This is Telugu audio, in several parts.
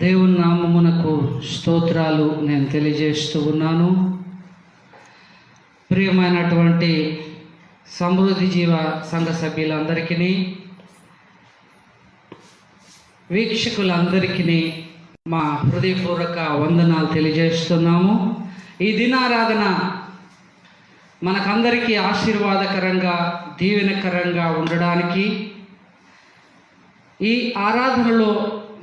దేవుని నామమునకు స్తోత్రాలు నేను తెలియజేస్తూ ఉన్నాను. ప్రియమైనటువంటి సమృద్ధి జీవ సంఘ సభ్యులందరికీ, వీక్షకులందరికీ మా హృదయపూర్వక వందనాలు తెలియజేస్తున్నాము. ఈ దినారాధన మనకందరికీ ఆశీర్వాదకరంగా, దీవెనకరంగా ఉండడానికి, ఈ ఆరాధనలో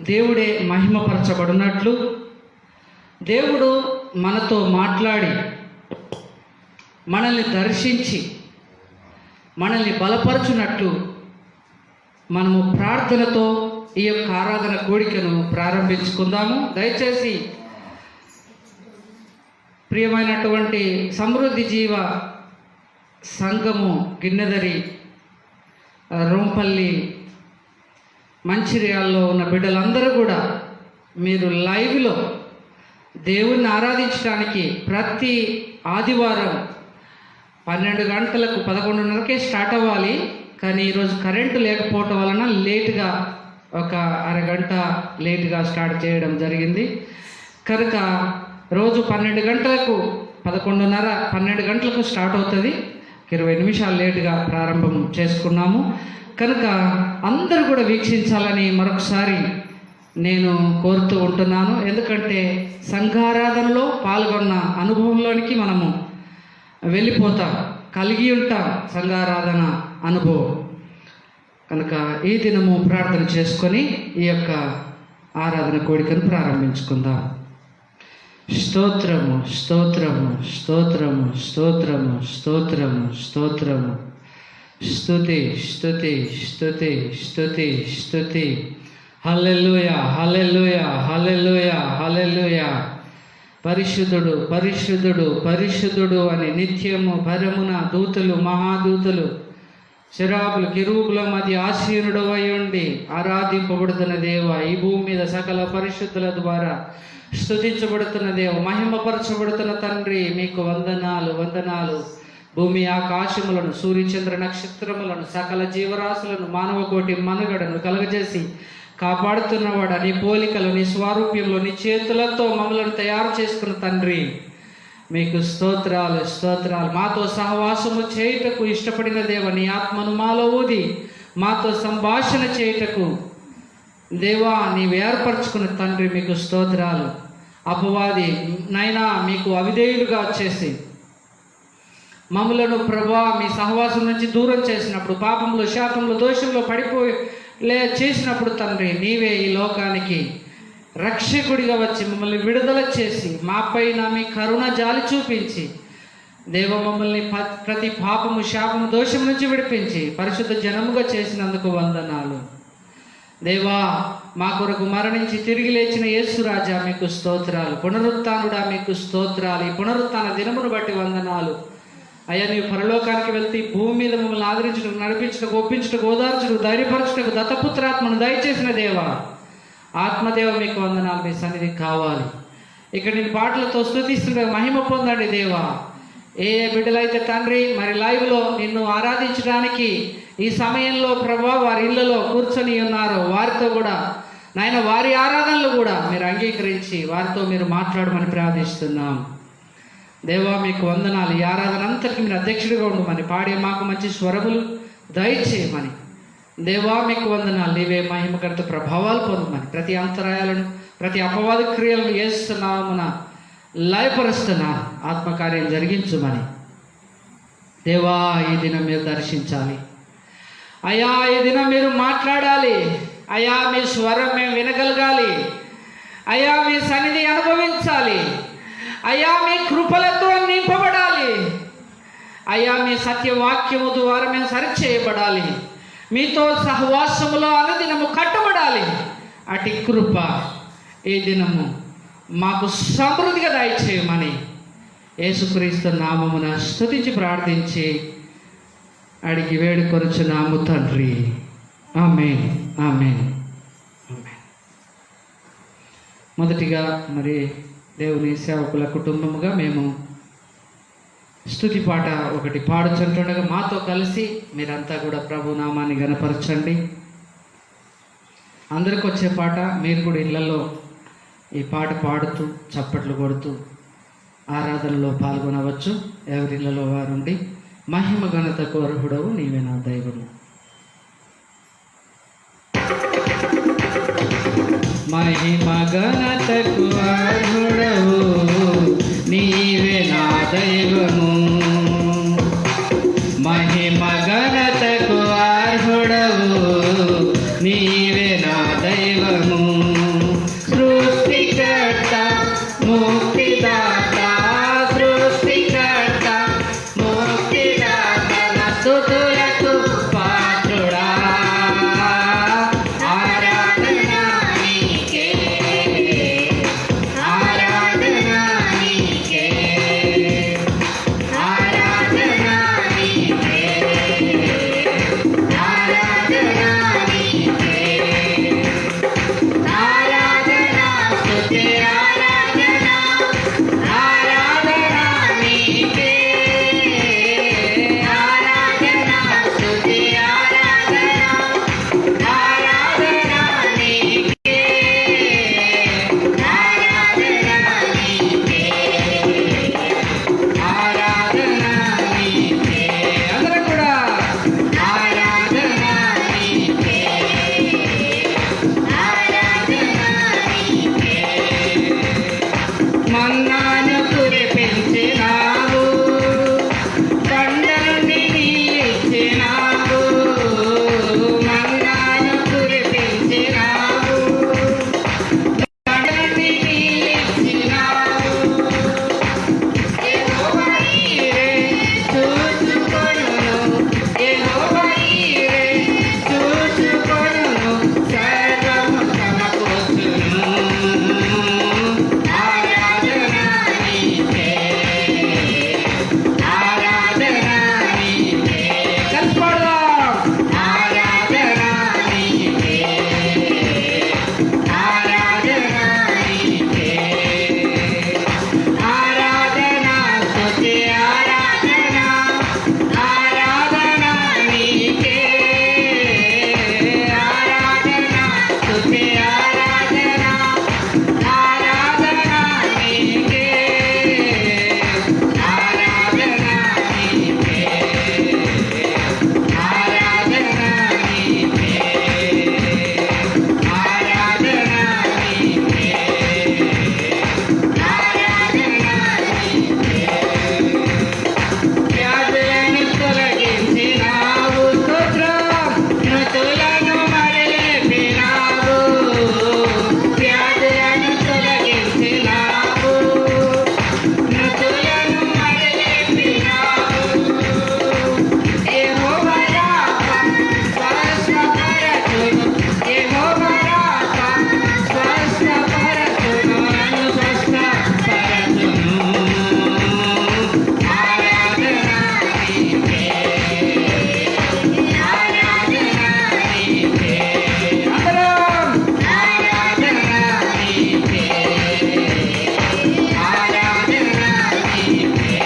దేవుడే మహిమపరచబడినట్లు, దేవుడు మనతో మాట్లాడి మనల్ని దర్శించి మనల్ని బలపరచునట్లు మనము ప్రార్థనతో ఈ యొక్క ఆరాధన కోడికను ప్రారంభించుకుందాము. దయచేసి ప్రియమైనటువంటి సమృద్ధి జీవ సంఘము గిన్నెదరి, రోంపల్లి, మంచిర్యాలలో ఉన్న బిడ్డలందరూ కూడా మీరు లైవ్లో దేవుణ్ణి ఆరాధించడానికి ప్రతి ఆదివారం 12 గంటలకు 11:30కే స్టార్ట్ అవ్వాలి. కానీ ఈరోజు కరెంటు లేకపోవటం వలన లేటుగా ఒక అరగంట లేటుగా స్టార్ట్ చేయడం జరిగింది. కనుక రోజు 12 గంటలకు 11:30 12 గంటలకు స్టార్ట్ అవుతుంది. 20 నిమిషాలు లేటుగా ప్రారంభం చేసుకున్నాము. కనుక అందరూ కూడా వీక్షించాలని మరొకసారి నేను కోరుతూ ఉంటున్నాను. ఎందుకంటే సంఘారాధనలో పాల్గొన్న అనుభవంలోనికి మనము వెళ్ళిపోతాం, కలిగి ఉంటాం సంఘారాధన అనుభవం. కనుక ఈ దినము ప్రార్థన చేసుకొని ఈ యొక్క ఆరాధన కోడికను ప్రారంభించుకుందాం. స్తోత్రము, స్తోత్రము, స్తోత్రము, స్తోత్రము, స్తోత్రము, స్తోత్రము, స్తుతి, స్తుతి, స్తుతి, స్తుతి, స్తుతి. హల్లెలూయా, హల్లెలూయా, హల్లెలూయా, హల్లెలూయా. పరిశుద్ధుడు, పరిశుద్ధుడు, పరిశుద్ధుడు అని నిత్యము పరమున దూతలు, మహాదూతలు, శరాబులు, కెరూబుల మధ్య ఆసీనుడు అయి ఉండి ఆరాధింపబడుతున్న దేవ, ఈ భూమి మీద సకల పరిశుద్ధుల ద్వారా స్తుతించబడుతున్న దేవ, మహిమపరచబడుతున్న తండ్రి, మీకు వందనాలు, వందనాలు. భూమి ఆకాశములను, సూర్యచంద్ర నక్షత్రములను, సకల జీవరాశులను, మానవ కోటి మనుగడను కలుగజేసి కాపాడుతున్నవాడు, నీ పోలికలు, నీ స్వారూప్యంలో, నీ చేతులతో మమ్మల్ని తయారు చేసుకున్న తండ్రి, మీకు స్తోత్రాలు, స్తోత్రాలు. మాతో సహవాసము చేయుటకు ఇష్టపడిన దేవ, నీ ఆత్మను మాలో ఊది మాతో సంభాషణ చేయుటకు దేవా నీవు ఏర్పరచుకున్న తండ్రి, మీకు స్తోత్రాలు. అపవాది నైనా మీకు అవిధేయులుగా చేసి మమ్ములను ప్రభా మీ సహవాసం నుంచి దూరం చేసినప్పుడు, పాపంలో, శాపంలో, దోషంలో పడిపోయి చేసినప్పుడు తండ్రి, నీవే ఈ లోకానికి రక్షకుడిగా వచ్చి మమ్మల్ని విడుదల చేసి మాపైన మీ కరుణ జాలి చూపించి దేవ మమ్మల్ని ప్రతి పాపము, శాపము, దోషం నుంచి విడిపించి పరిశుద్ధ జనముగా చేసినందుకు వందనాలు దేవా. మా కొరకు మరణించి తిరిగి లేచిన యేసురాజా మీకు స్తోత్రాలు. పునరుత్థానుడా మీకు స్తోత్రాలు. ఈ పునరుత్థాన దినమును బట్టి వందనాలు అయ్యా. నీవు పరలోకానికి వెళ్తే భూమి మీద మమ్మల్ని ఆదరించడం, నడిపించడం, ఒప్పించడం, ఓదార్చడం, ధైర్యపరచడం, దత్తపుత్రాత్మను దయచేసిన దేవా, ఆత్మదేవ మీకు వందనాలు. మీ సన్నిధి కావాలి. ఇక్కడ నేను పాటలతో స్తుతిస్తుంటే మహిమ పొందండి దేవా. ఏ బిడ్డలైతే తండ్రి మరి లైవ్లో నిన్ను ఆరాధించడానికి ఈ సమయంలో ప్రభా వారి ఇళ్లలో కూర్చొని ఉన్నారో వారితో కూడా నాయన వారి ఆరాధనలు కూడా మీరు అంగీకరించి వారితో మీరు మాట్లాడమని ప్రార్థిస్తున్నాం దేవా. మీకు వందనాలు. ఈ ఆరాధన అంతటికి మీరు అధ్యక్షుడిగా ఉండమని, పాడే మాకు మంచి స్వరములు దయచేయమని దేవా మీకు వందనాలు. నీవే మహిమకర్త ప్రభావాలు పొందమని, ప్రతి అంతరాయాలను, ప్రతి అపవాద క్రియలను చేస్తున్నామున లయపరుస్తున్నా ఆత్మకార్యం జరిగించుమని దేవా. ఈ దినం మీరు దర్శించాలి అయ్యా. ఈ దినం మీరు మాట్లాడాలి అయ్యా. మీ స్వరం మేము వినగలగాలి అయ్యా. మీ సన్నిధి అనుభవించాలి అయ్యా. మీ కృపలతో నింపబడాలి అయ్యా. మీ సత్యవాక్యము ద్వారా మేము సరిచేయబడాలి. మీతో సహవాసములో అనుదినము కట్టబడాలి. అటు కృప ఈ దినము మాకు సమృద్ధిగా దయచేయమని యేసుక్రీస్తు నామమున స్తుతించి ప్రార్థించి అడిగి వేడుకొనుచున్నాము తండ్రి. ఆమేన్, ఆమేన్, ఆమేన్. మొదటిగా మరి దేవుని సేవకుల కుటుంబముగా మేము స్తుతి పాట ఒకటి పాడుచుంటుండగా మాతో కలిసి మీరంతా కూడా ప్రభు నామాన్ని గణపరచండి. అందరికి వచ్చే పాట, మీరు కూడా ఇళ్లలో ఈ పాట పాడుతూ చప్పట్లు కొడుతూ ఆరాధనలో పాల్గొనవచ్చు. ఎవరిళ్ళలో వారుండి మహిమ ఘనతకు అర్హుడవు నీవే నా దైవము. మహిమ ఘనతకు అర్హుడవు నీవే నా దైవము. మహిమ ఘనతకు అర్హుడవు నీవే నా దైవము. సృష్టికర్త ముక్తిదాత, సృష్టికర్త ముక్తిదాత, స్తుతులకు పాత్రుడా, ఆరాధన నీకే, ఆరాధన నీకే, ఆరాధన నీకే, ఆరాధన నీకే, ఆరాధన స్తుతి ఆరాధన, ఆరాధన నీకే, ఆరాధన స్తుతి ఆరాధన, ఆరాధన నీకే, ఆరాధన నీకే, ఆరాధన నీకే. అందరూ కూడా ఆరాధన నీకే, ఆరాధన నీకే. మన్నాను కురిపించినావు, కొండల్ని నీవిచ్చినావు. మన్నాను కురిపించినావు, కొండల్ని నీవిచ్చినావు. యెహోవా ఈరే చూచుకొనును, యెహోవా ఈరే చూచుకొనును, సర్వము సమకూర్చును. ఆరాధన నీకే, ఆరాధన నీకే. కలిసి పాడదాం. ఆరాధన నీకే, ఆరాధన నీకే, ఆరాధన స్తుతి ఆరాధన, ఆరాధన నీకే, ఆరాధన స్తుతి ఆరాధన, ఆరాధన నీకే, ఆరాధన నీకే, ఆరాధన నీకే, ఆరాధన నీకే, ఆరాధన నీకే. వ్యాధులను తొలగించినావు, స్తోత్రం. మృతులను మరలేపినావు, వ్యాధులను తొలగించినావు, మృతులను మరలేపినావు. యెహోవా రాఫా స్వస్థపరచును, యెహోవా రాఫా స్వస్థపరచును, నన్ను స్వస్థపరచును. ఆరాధన నీకే, ఆరాధన నీకే. అందరం ఆరాధన నీకే, ఆరాధన నీకే,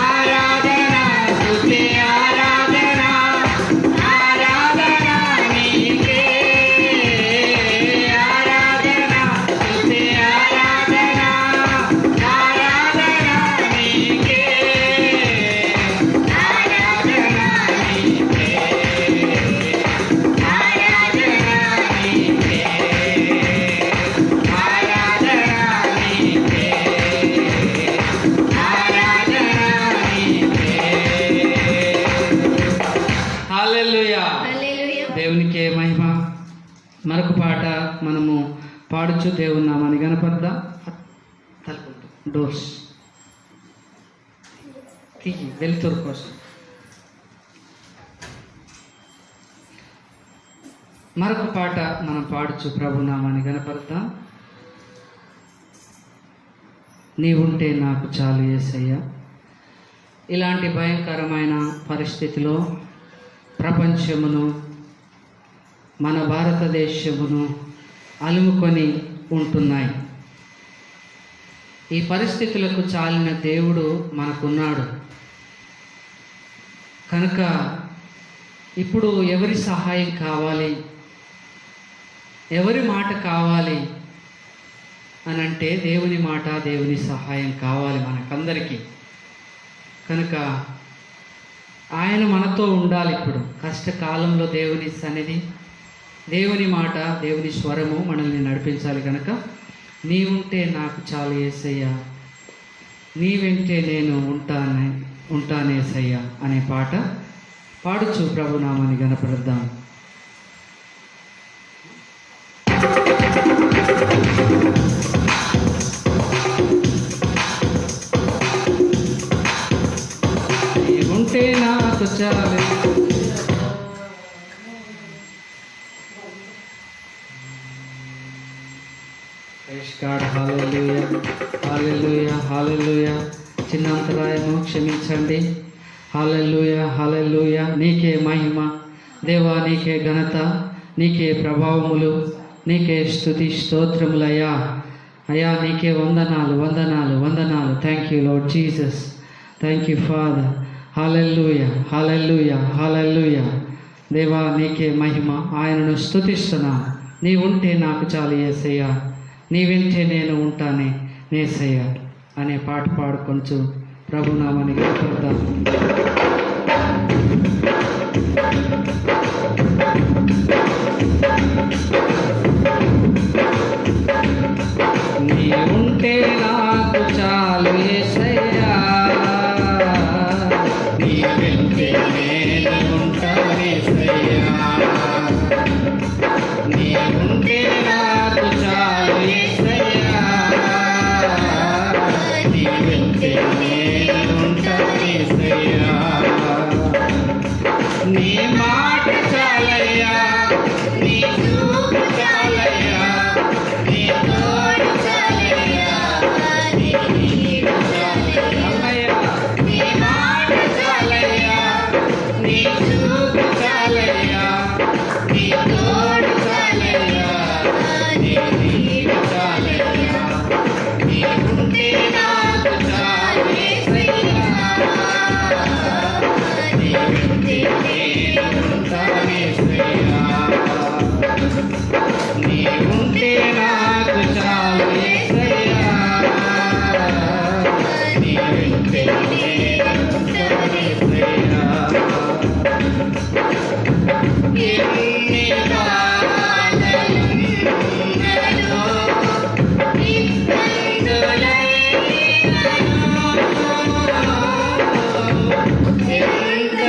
ఆరాధన స్తుతి ఆరాధన, ఆరాధన నీకే, ఆరాధన స్తుతి ఆరాధన, ఆరాధన నీకే, ఆరాధన నీకే, ఆరాధన నీకే, ఆరాధన నీకే, ఆరాధన నీకే. హల్లెలూయా. హల్లెలూయా. దేవునికే మహిమ. మరొక పాట మనము పాడుచు దేవుని నామాన్ని గణపడదాం. తలుపు డోర్స్ తీయి, వెలుతురు కోసం. మరొక పాట మనం పాడుచు ప్రభు నామాన్ని గణపడదాం. నీవుంటే నాకు చాలు యేసయ్యా. ఇలాంటి భయంకరమైన పరిస్థితిలో ప్రపంచమును, మన భారతదేశమును అలుముకొని ఉంటున్నాయి. ఈ పరిస్థితులకు చాలిన దేవుడు మనకున్నాడు కనుక ఇప్పుడు ఎవరి సహాయం కావాలి, ఎవరి మాట కావాలి అని అంటే దేవుని మాట, దేవుని సహాయం కావాలి మనకందరికీ. కనుక ఆయన మనతో ఉండాలి. ఇప్పుడు కష్టకాలంలో దేవుని సన్నిధి, దేవుని మాట, దేవుని స్వరము మనల్ని నడిపించాలి. కనుక నీవుంటే నాకు చాలు యేసయ్యా, నీ వెంటే నేను ఉంటానేసయ్యా అనే పాట పాడుచు ప్రభునామాన్ని గణపరుద్దాం. నీవుంటే నాకు చాలు. హల్లెలూయా, హల్లెలూయా, హల్లెలూయా. చిన్న అంతరాయము క్షమించండి. హల్లెలూయా, హల్లెలూయా. నీకే మహిమ దేవా, నీకే ఘనత, నీకే ప్రభావములు, నీకే స్తుతి స్తోత్రములయ్యా. అయ్యా నీకే వందనాలు, వందనాలు, వందనాలు. Thank you Lord Jesus. Thank you father. Hallelujah, hallelujah, hallelujah. దేవా నీకే మహిమ. ఆయనను స్తుతిస్తున్నా. నీ ఉంటే నాకు చాలు యేసయ్యా, నీ వెంటే నేను ఉంటానే యేసయ్యా అనే పాట పాడుకొంచు ప్రభునామాన్ని గణపరుద్దాం. నీ ఉంటే నాకు చాలు యేసయ్యా, నీ వెంటే నేను ఉంటానేసయ్యా. నీ ఉంటే నాకు చాలు యేసయ్యా, నీ వెంటే నేను ఉంటానేసయ్యా. నీ మాట చాలయ్యా, నీ చూపు చాలయ్యా, నీ తోడు చాలయ్యా, నీ నీడ చాలయ్యా. నీ మాట చాలయ్యా, నీ చూపు చాలయ్యా, నీ తోడు చాలయ్యా, నీ నీడ చాలయ్యా. నీ ఉంటే నాకు చాలు యేసయ్యా, నీ వెంటే నేను ఉంటానేసయ్యా. నీ ఉంటే నాకు చాలు యేసయ్యా, నీ వెంటే నేను ఉంటానేసయ్యా. ఎన్ని బాధలున్నదో, ఇబ్బందులైనను, ఎంత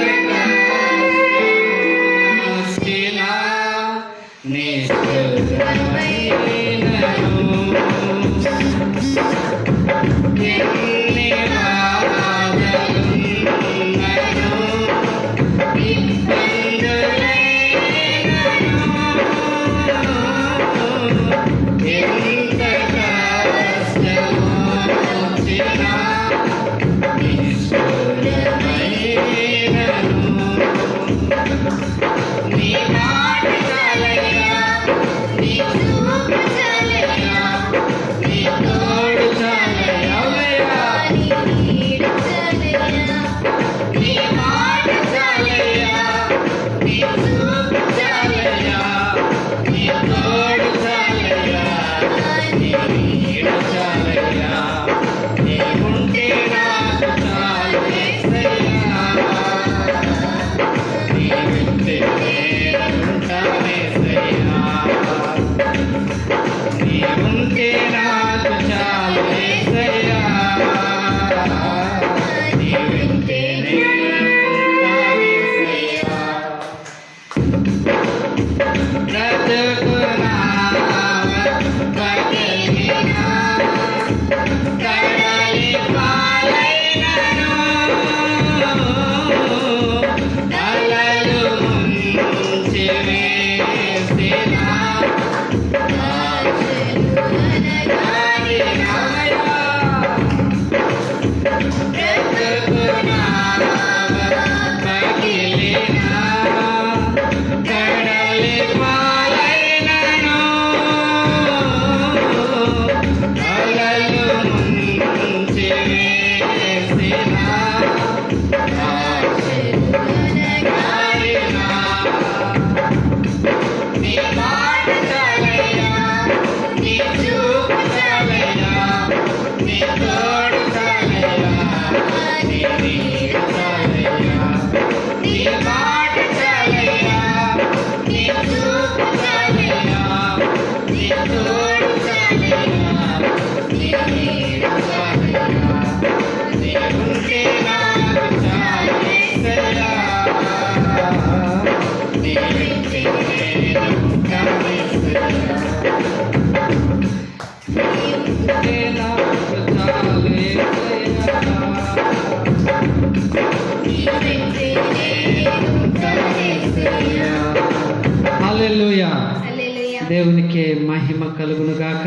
దేవునికే మహిమ కలుగునుగాక.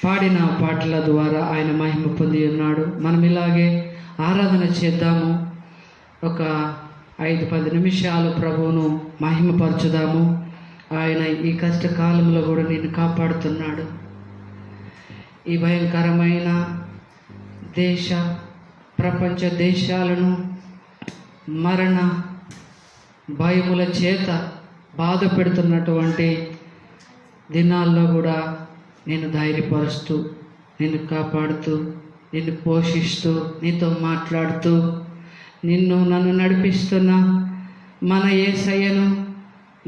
పాడిన పాటల ద్వారా ఆయన మహిమ పొంది ఉన్నాడు. మనం ఇలాగే ఆరాధన చేద్దాము. ఒక 5-10 నిమిషాలు ప్రభువును మహిమపరచుదాము. ఆయన ఈ కష్టకాలంలో కూడా నిన్ను కాపాడుతున్నాడు. ఈ భయంకరమైన ప్రపంచ దేశాలను మరణ భయముల చేత బాధ పెడుతున్నటువంటి దినాల్లో కూడా నేను ధైర్యపరుస్తూ, నిన్ను కాపాడుతూ, నిన్ను పోషిస్తూ, నీతో మాట్లాడుతూ, నన్ను నడిపిస్తున్న మన యేసయ్యను,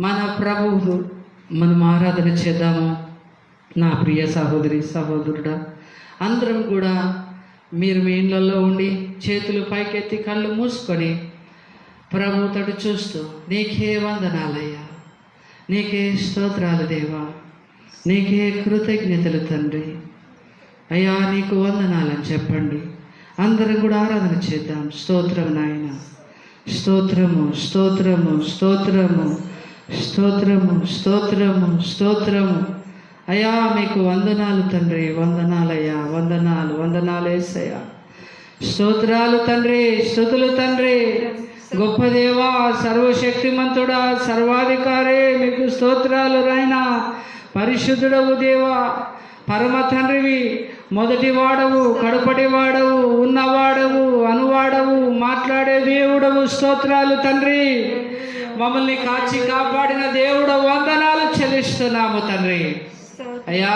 మన ప్రభువును మనం ఆరాధన చేద్దాము. నా ప్రియ సహోదరి సహోదరుడా, అందరం కూడా మీరు మీ ఇళ్ళల్లో ఉండి చేతులు పైకెత్తి కళ్ళు మూసుకొని ప్రభు తోటి చూస్తూ, నీకే వందనాలయ్యా, నీకే స్తోత్రాలు దేవా, నీకే కృతజ్ఞతలు తండ్రి, అయ్యా నీకు వందనాలని చెప్పండి. అందరం కూడా ఆరాధన చేద్దాం. స్తోత్రం నాయన, స్తోత్రము స్తోత్రము స్తోత్రము స్తోత్రము స్తోత్రము స్తోత్రము. అయ్యా మీకు వందనాలు తండ్రి, వందనాలయ్యా, వందనాలు వందనాలు యేసయ్యా. స్తోత్రాలు తండ్రి, స్తుతులు తండ్రి. గొప్ప దేవా, సర్వశక్తిమంతుడా, సర్వాధికారే మీకు స్తోత్రాలు రాయనా. పరిశుద్ధుడవు దేవా, పరమ తండ్రివి, మొదటి వాడవు, కడపటి వాడవు, ఉన్నవాడవు, అనువాడవు, మాట్లాడే దేవుడవు. స్తోత్రాలు తండ్రి. మమ్మల్ని కాచి కాపాడిన దేవుడు, వందనాలు చెల్లిస్తున్నాము తండ్రి. అయ్యా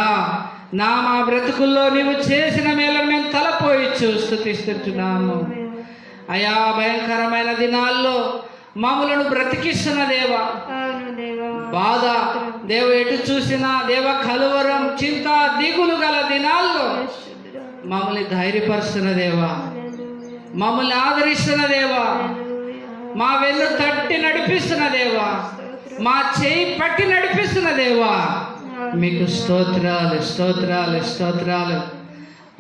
మా బ్రతుకుల్లో నీవు చేసిన మేలను మేము తలపోయిచ్చు స్తుతిస్తున్నాము. అయ్యా భయంకరమైన దినాల్లో మమ్మలను బ్రతికిస్తున్న దేవా, బాధ దేవ ఎటు చూసినా దేవ కలువరం, చింత, దిగులు గల దినాల్లో మమ్మల్ని ధైర్యపరుస్తున్న దేవా, మమ్మల్ని ఆదరిస్తున్న దేవా, మా వెన్ను తట్టి నడిపిస్తున్న దేవా, మా చేయి పట్టి నడిపిస్తున్న దేవా, మీకు స్తోత్రాలు స్తోత్రాలు స్తోత్రాలు.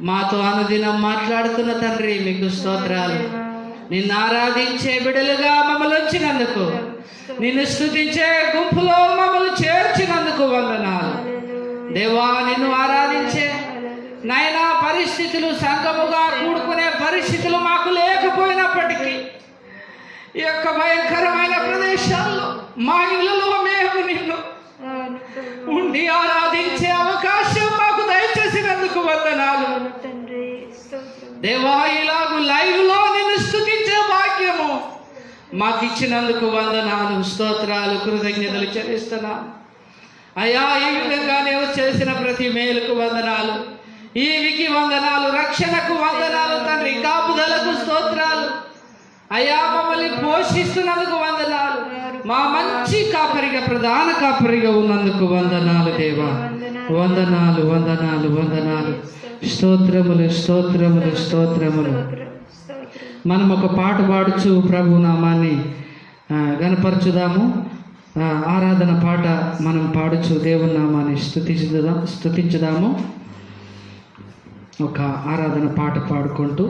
మాతో అనుదినం మాట్లాడుతున్న తండ్రి, మీకు స్తోత్రాలు. నిన్ను ఆరాధించే బిడ్డలుగా మమ్మల్ని వచ్చినందుకు, నిన్ను స్తుతించే గుంపులో మమ్మల్ని చేర్చినందుకు వందనాలు దేవా. నిన్ను ఆరాధించే నైనా పరిస్థితులు, సంఘముగా కూడుకునే పరిస్థితులు మాకు లేకపోయినప్పటికీ, ఈ యొక్క భయంకరమైన ప్రదేశాల్లో మా ఇళ్ళలో మేము నిన్ను ఉండి ఆరాధించే అవకాశం మాకు దయచేసినందుకు వందనాలు దేవా. ఇలాగూ లైవ్ లో నిన్ను స్తుతించే భాగ్యము మాకు ఇచ్చినందుకు వందనాలు, స్తోత్రాలు, కృతజ్ఞతలు చెల్లిస్తున్నాం అయ్యా. ఈ విధంగా నీవు చేసిన ప్రతి మేలుకు వందనాలు, ఈవికి వందనాలు, రక్షణకు వందనాలు తండ్రి, కాపుదలకు స్తోత్రాలు అయ్యా. మమ్మల్ని పోషిస్తున్నందుకు వందనాలు, మా మంచి కాపరిగా, ప్రధాన కాపరిగా ఉన్నందుకు వందనాలు దేవా. వందనాలు వందనాలు వందనాలు. స్తోత్రములు స్తోత్రములు స్తోత్రములు. మనం ఒక పాట పాడుచు ప్రభు నామాన్ని గణపరచుదాము. ఆరాధన పాట మనం పాడుచు దేవుని నామాన్ని స్తుతించుదాము. ఒక ఆరాధన పాట పాడుకుంటూ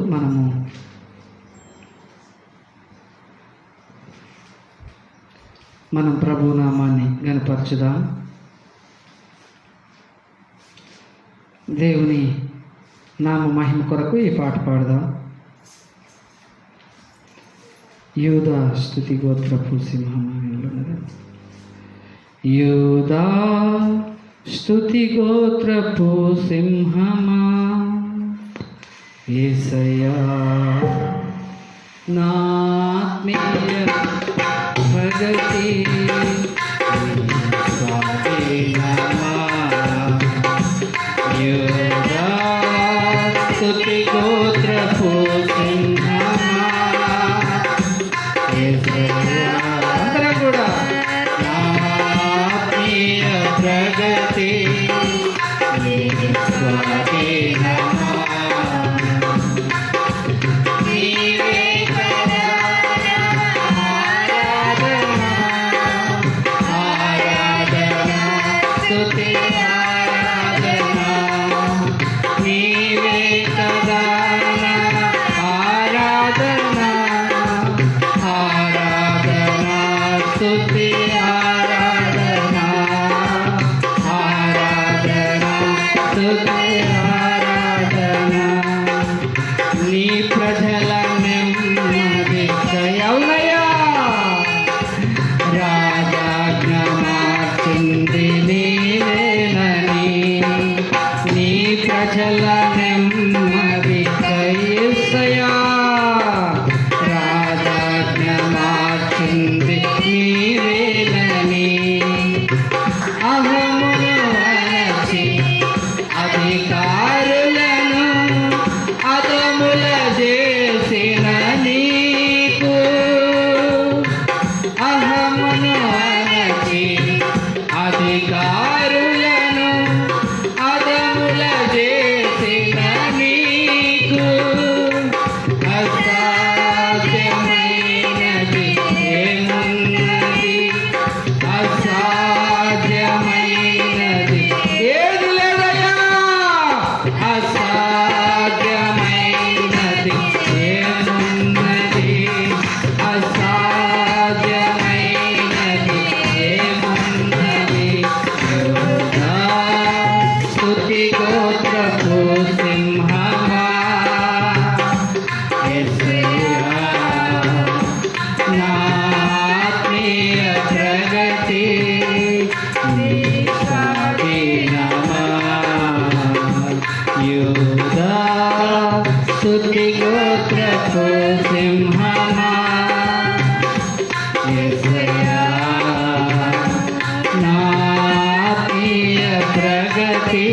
మనం ప్రభు నామాన్ని గణపరచుదాం. దేవుని నామ మహిమ కొరకు ఈ పాట పాడదాం. యూదా స్తుతి గోత్రపు సింహమా, యూదా స్తుతి గోత్రపు సింహమా, యేసయ్యా నా ఆత్మీయ ప్రగతి యూదా స్తుతి గోత్రపు సింహమా, అందరం కూడా నా ఆత్మీయ ప్రగతి స్తుతి ఆరాధన తెలిసింది నీవేనని. అహమును అణచి అధికారులను అదముల చేసిన నీకు, అహమును అణచి అధికారులను అదముల చేసిన నీకు, అసాధ్యమైనది ఏమున్నది, అసాధ్యమైనది ఏది లేదయ్యా, అసాధ్యమైనది ఏమున్నది, అసాధ్యమైనది ఏమున్నది. యోధా స్తుతి గోత్రపు సింహమా, యేసయ్యా నా ఆత్మీయ ప్రగతి నీ స్వాధీనమా. యోధా స్తుతి గోత్రపు సింహమా, యేసయ్యా నా ఆత్మీయ ప్రగతి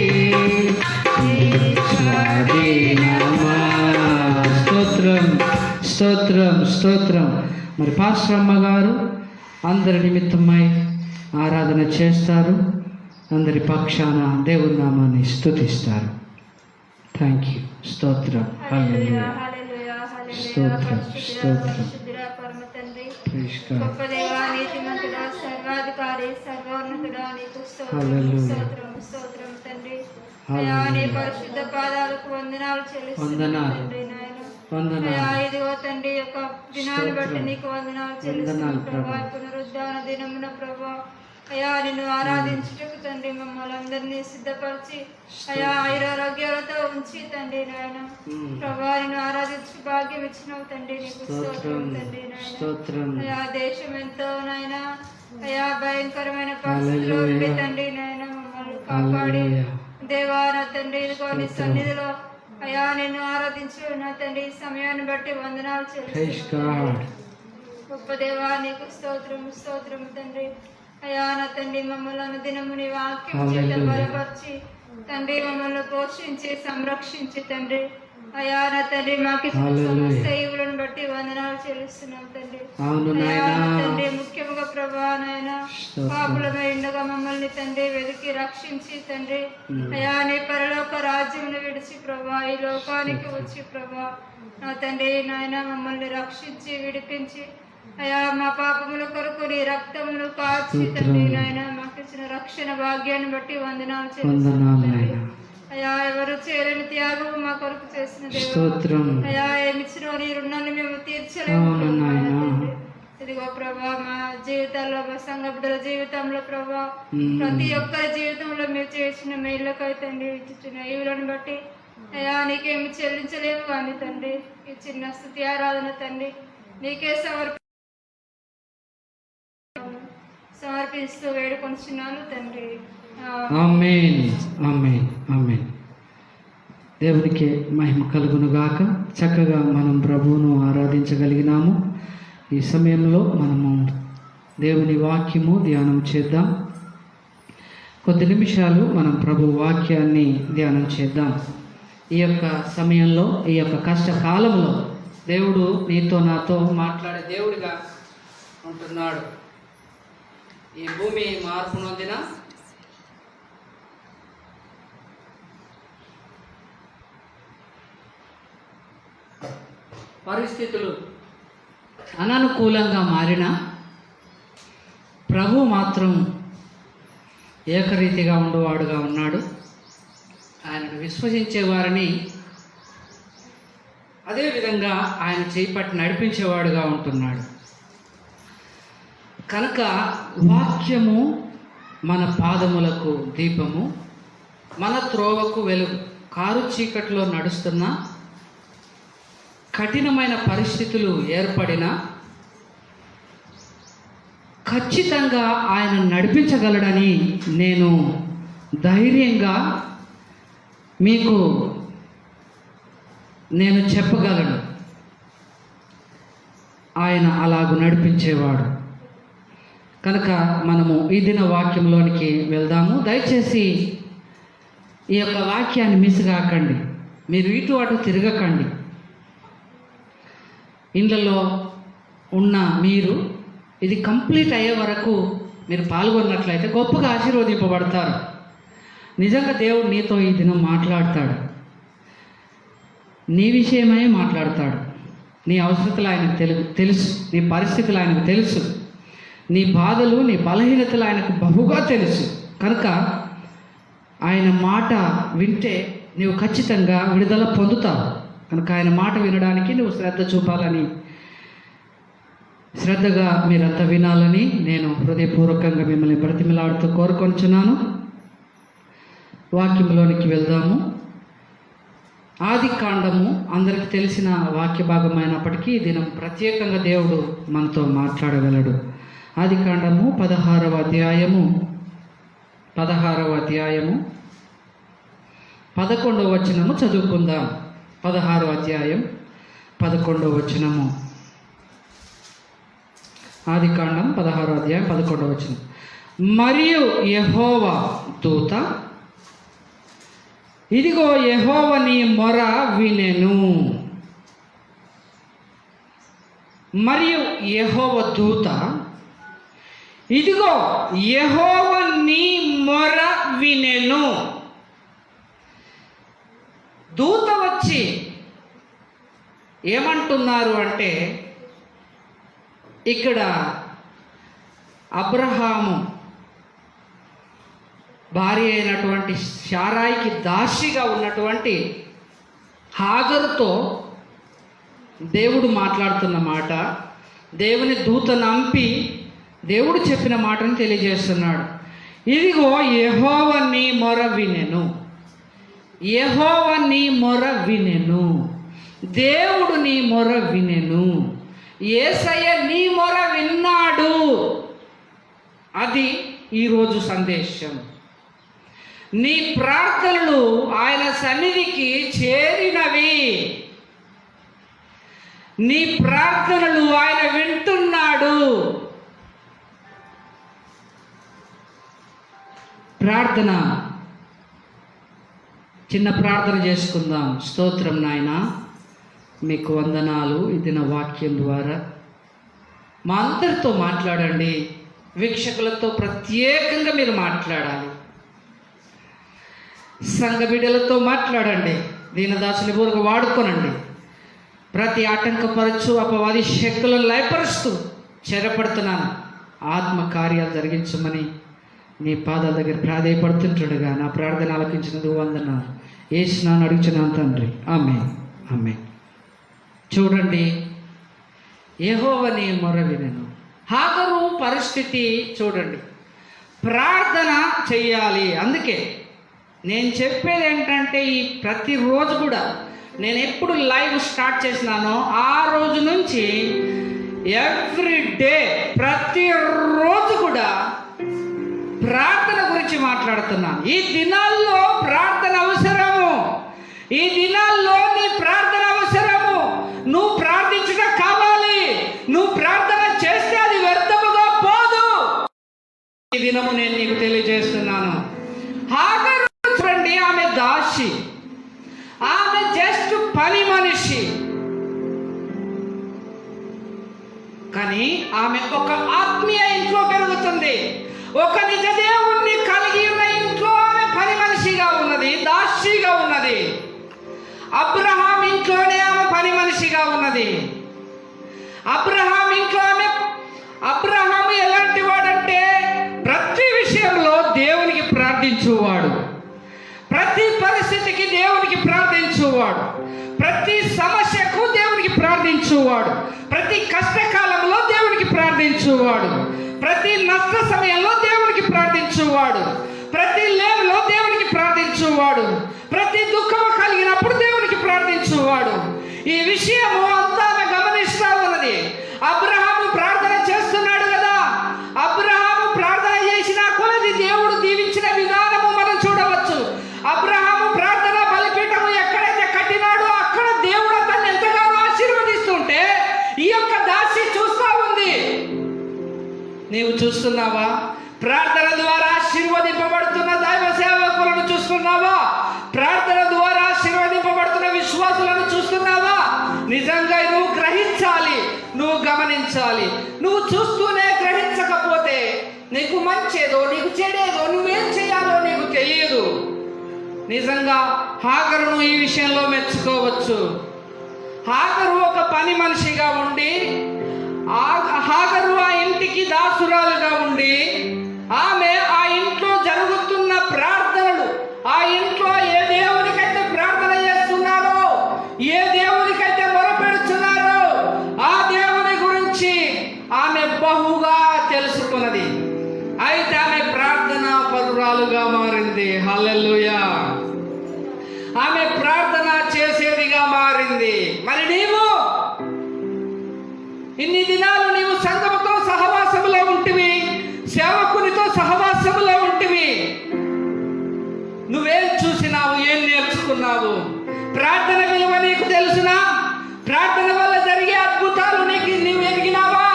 నీ స్వాధీనమా. స్తోత్రం స్తోత్రం స్తోత్రం. మరి పాస్టర్ అమ్మ గారు అందరి నిమిత్తమై ఆరాధన చేస్తారు, అందరి పక్షాన దేవుని నామాన్ని స్తుతిస్తారు. Thank you. స్తోత్రం. హల్లెలూయా. స్తోత్రం స్తోత్రం. Praise God. గొప్ప దేవా, నీతిమంతుడా, సర్వాధికారి, సర్వోన్నతుడా, నీకు స్తోత్రం, హల్లెలూయా. స్తోత్రం, స్తోత్రం తండ్రి. అయ్యా, నీ పరిశుద్ధ పాదాలకు వందనాలు చెల్లిస్తున్నాను వందనాలు. తండ్రి నాయన. వందనాలు. అయ్యా, ఇదిగో తండ్రి యొక్క దినాన్ని బట్టి స్తోత్రం. నీకు వందనాలు వందనాలు చెల్లిస్తున్నాను ప్రభా. ప్రభా. పునరుద్ధాన దినమున ప్రభా, అయ్యా నిన్ను ఆరాధించుటకు తండ్రి మమ్మల్ని అందరినీ సిద్ధపరిచి అయ్యా ఆయురారోగ్యాలతో ఉంచి తండ్రి నాయన ప్రభా, నిన్ను ఆరాధించు భాగ్యం ఇచ్చినావు తండ్రి, నీకు స్తోత్రం తండ్రి నాయన. స్తోత్రం. అయ్యా, దేశం ఎంతో నాయన అయ్యా భయంకరమైన పరిస్థితుల్లో ఉండి తండ్రి నాయన మమ్మల్ని కాపాడి హల్లెలూయా. దేవా నా తండ్రి, ఇదిగో నీ సన్నిధిలో అయ్యా నిన్ను ఆరాధించు నా తండ్రి. ఈ సమయాన్ని బట్టి వందనాలు ప్రైజ్ చెల్లిస్తున్నాను. గాడ్. గొప్ప దేవా, నీకు స్తోత్రము స్తోత్రము తండ్రి. అయ్యా నా తండ్రి, మమ్మల్ని అనుదినము నీ వాక్యం చేత హల్లెలూయా. బలపరిచి తండ్రి మమ్మల్ని పోషించి సంరక్షించి తండ్రి అయ్యా నా తండ్రి మాకు ఇచ్చిన హల్లెలూయా. సమస్త ఈవులను బట్టి వందనాలు చెల్లిస్తున్నాం తండ్రి. అవును అయ్యా నాయనా. నా తండ్రి, ముఖ్యముగా ప్రభా నాయన స్తోత్రం. పాపులమై ఉండగా మమ్మల్ని తండ్రి వెతికి రక్షించి తండ్రి అయ్యా నీ పరలోక రాజ్యమును విడిచి ప్రభా ఈ లోకానికి వచ్చి ప్రభా నా తండ్రి నాయన మమ్మల్ని రక్షించి విడిపించి అయ్యా మా పాపముల కొరకు నీ రక్తమును కార్చి తండ్రి నాయన మాకు ఇచ్చిన రక్షణ భాగ్యాన్ని బట్టి వందనాలు చెల్లిస్తున్నాం వందనాలు తండ్రి. నాయనా. అయ్యా, ఎవరు చేయలేని త్యాగం మా కొరకు చేసిన దేవుడు. స్తోత్రం. అయ్యా, ఏమిచ్చినో నీ రుణాన్ని మేము తీర్చలేము అవును ప్రభా నాయనా. తండ్రి. ఇదిగో ప్రభా, మా జీవితాల్లో మా సంఘ బిడ్డల జీవితంలో ప్రభా ప్రతి ఒక్కరి జీవితంలో మీరు చేసిన మేళ్ళకై తండ్రి ఇచ్చిన ఈవులను బట్టి అయ్యా నీకేమి చెల్లించలేము కానీ తండ్రి ఈ చిన్న స్తుతి ఆరాధన తండ్రి నీకే సమర్పిస్తూ వేడుకొంచున్నాను తండ్రి. ఆమేన్ ఆమేన్ ఆమేన్. దేవునికి మహిమ కలుగును గాక. చక్కగా మనం ప్రభువును ఆరాధించగలిగినాము. ఈ సమయంలో మనము దేవుని వాక్యము ధ్యానం చేద్దాం. కొద్ది నిమిషాలు మనం ప్రభు వాక్యాన్ని ధ్యానం చేద్దాం. ఈ యొక్క సమయంలో, ఈ యొక్క కష్టకాలంలో దేవుడు నీతో నాతో మాట్లాడే దేవుడిగా ఉంటున్నాడు. ఈ భూమి మార్పు నొందిన పరిస్థితులు అననుకూలంగా మారిన ప్రభు మాత్రం ఏకరీతిగా ఉండేవాడుగా ఉన్నాడు. ఆయనను విశ్వసించే వారిని అదేవిధంగా ఆయన చేపట్టి నడిపించేవాడుగా ఉంటున్నాడు. కనుక వాక్యము మన పాదములకు దీపము, మన త్రోవకు వెలుగు. కారు చీకట్లో నడుస్తున్న కఠినమైన పరిస్థితులు ఏర్పడినా ఖచ్చితంగా ఆయన నడిపించగలడని నేను ధైర్యంగా మీకు నేను చెప్పగలను. ఆయన అలాగూ నడిపించేవాడు. కనుక మనము ఈ దిన వాక్యంలోనికి వెళ్దాము. దయచేసి ఈ యొక్క వాక్యాన్ని మిస్ కాకండి. మీరు ఇటు అటు తిరగకండి. ఇండ్లలో ఉన్న మీరు ఇది కంప్లీట్ అయ్యే వరకు మీరు పాల్గొన్నట్లయితే గొప్పగా ఆశీర్వదింపబడతారు. నిజంగా దేవుడు నీతో ఈ దినం మాట్లాడతాడు. నీ విషయమై మాట్లాడతాడు. నీ అవసరతలు ఆయనకు తెలుసు. నీ పరిస్థితులు ఆయనకు తెలుసు. నీ బాధలు, నీ బలహీనతలు ఆయనకు బహుగా తెలుసు. కనుక ఆయన మాట వింటే నీవు ఖచ్చితంగా విడుదల పొందుతావు. కనుక ఆయన మాట వినడానికి నువ్వు శ్రద్ధ చూపాలని, శ్రద్ధగా మీరంతా వినాలని నేను హృదయపూర్వకంగా మిమ్మల్ని బ్రతిమిలాడుతూ కోరుకొంచున్నాను. వాక్యంలోనికి వెళ్దాము. ఆదికాండము అందరికి తెలిసిన వాక్య భాగమైనప్పటికీ దినం ప్రత్యేకంగా దేవుడు మనతో మాట్లాడగలడు. ఆదికాండము 16వ అధ్యాయము 11వ వచనము చదువుకుందాం. 16వ అధ్యాయం 11వ వచనము. ఆదికాండం 16వ అధ్యాయం 11వ వచనం. మరియు యెహోవా దూత, ఇదిగో యెహోవా నీ మొర వినెను. మరియు యెహోవా దూత, ఇదిగో యెహోవా నీ మొర వినెను. దూత వచ్చి ఏమంటున్నారు అంటే, ఇక్కడ అబ్రహాము భార్య అయినటువంటి శారాయికి దాసిగా ఉన్నటువంటి హాగరుతో దేవుడు మాట్లాడుతున్న మాట, దేవుని దూత నంపి దేవుడు చెప్పిన మాటను తెలియజేస్తున్నాడు. ఇదిగో యెహోవా నీ మొర వినెను. యెహోవా నీ మొర వినెను. దేవుడు నీ మొర వినెను. యేసయ్య నీ మొర విన్నాడు. అది ఈరోజు సందేశం. నీ ప్రార్థనలు ఆయన సన్నిధికి చేరినవి. నీ ప్రార్థనలు ఆయన వింటున్నాడు. ప్రార్థన, చిన్న ప్రార్థన చేసుకుందాం. స్తోత్రం నాయనా, మీకు వందనాలు. ఇది నా వాక్యం ద్వారా మా అందరితో మాట్లాడండి. వీక్షకులతో ప్రత్యేకంగా మీరు మాట్లాడాలి. సంఘ బిడ్డలతో మాట్లాడండి. దీనదాసుని ఊరుగా వాడుకోనండి. ప్రతి ఆటంకపరచు అపవాది శక్తులను లయపరుస్తూ చెరపడుతున్నాను. ఆత్మ కార్యాలు జరిగించమని నీ పాదాల దగ్గర ప్రాధేయపడుతుంటాడుగా నా ప్రార్థన ఆలకించినందుకు వందనాలు. యేసునామమున అడుగుచున్నాను తండ్రి. ఆమేన్, ఆమేన్. చూడండి, యెహోవా నీ మొర వినెను. హాగరు పరిస్థితి చూడండి. ప్రార్థన చెయ్యాలి. అందుకే నేను చెప్పేది ఏంటంటే, ఈ ప్రతిరోజు కూడా నేను ఎప్పుడు లైవ్ స్టార్ట్ చేసినానో ఆ రోజు నుంచి ఎవ్రీ డే ప్రతిరోజు కూడా ప్రార్థన గురించి మాట్లాడుతున్నాను. ఈ దినాల్లో ప్రార్థన అవసరము. ఈ దినాల్లో నీ ప్రార్థన అవసరము. నువ్వు ప్రార్థించుట కావాలి. నువ్వు ప్రార్థన చేస్తే అది వ్యర్థముగా పోదు. ఈ దినము నేను నీకు తెలియజేస్తున్నాను. హాగరు చూడండి, ఆమె దాసి, ఆమె జస్ట్ పని మనిషి. కానీ ఆమె ఒక ఆత్మీయ ఇంట్లో పెరుగుతుంది. ఒక నిజ దేవుణ్ణి కలిగి ఉన్న ఇంట్లో ఆమె పని మనిషిగా ఉన్నది, దాసిగా ఉన్నది. అబ్రహాం ఇంట్లోనే ఆమె పని మనిషిగా ఉన్నది. అబ్రహాం ఇంట్లో అబ్రహాం ఎలాంటి వాడంటే ప్రతి విషయంలో దేవునికి ప్రార్థించువాడు. ప్రతి పరిస్థితికి దేవునికి ప్రార్థించువాడు. ప్రతి సమస్యకు దేవునికి ప్రార్థించువాడు. ప్రతి కష్టకాలంలో దేవునికి ప్రార్థించువాడు. ప్రతి నష్ట సమయంలో దేవునికి ప్రార్థించువాడు. ప్రతి లేమిలో దేవునికి ప్రార్థించువాడు. ప్రతి దుఃఖము కలిగినప్పుడు దేవునికి ప్రార్థించువాడు. ఈ విషయము అంతా ఆమె గమనిస్తా ఉన్నది. అబ్రహాము ప్రార్థన చేస్తున్నాడు కదా. అబ్రహాము ప్రార్థన చేసిన కొలది దేవుడు దీవించిన విధానము మనం చూడవచ్చు. అబ్రహాము ప్రార్థన బలిపీఠము ఎక్కడైతే కట్టినాడో అక్కడ దేవుడు అతన్ని ఎంతగానో ఆశీర్వదిస్తుంటే, ఈ యొక్క దాసి నీవు చూస్తున్నావా? ప్రార్థన ద్వారా ఆశీర్వదింపబడుతున్న దైవ సేవకులను చూస్తున్నావా? ప్రార్థన ద్వారా ఆశీర్వదింపబడుతున్న విశ్వాసులను చూస్తున్నావా? నిజంగా నువ్వు గ్రహించాలి, నువ్వు గమనించాలి. నువ్వు చూస్తూనే గ్రహించకపోతే నీకు మంచేదో నీకు చెడేదో నువ్వేం చేయాలో నీకు తెలియదు. నిజంగా హాగరును ఈ విషయంలో మెచ్చుకోవచ్చు. హాగరు ఒక పని మనిషిగా ఉండి, హాగరు ఆ ఇంటికి దాసురాలుగా ఉండి, ఆమె ఆ ఇంట్లో జరుగుతున్న ప్రార్థనలు, ఆ ఇంట్లో ఏ దేవునికైతే ప్రార్థన చేస్తున్నారో, ఏ దేవునికైతే మొరపెడుతున్నారో ఆ దేవుని గురించి ఆమె బహుగా తెలుసుకున్నది. అయితే ఆమె ప్రార్థన పరురాలుగా మారింది. హల్లెలూయా! ఆమె ప్రార్థన చేసేదిగా మారింది. మరి నీవు ఇన్ని దినాలు నీవు సంఘముతో సహవాసములో ఉంటివి, సేవకునితో సహవాసములో ఉంటివి. నువ్వేం చూసినావు? ఏం నేర్చుకున్నావు? ప్రార్థన విలువ నీకు తెలుసునా? ప్రార్థన వల్ల జరిగే అద్భుతాలు నీవు ఎరిగినావా?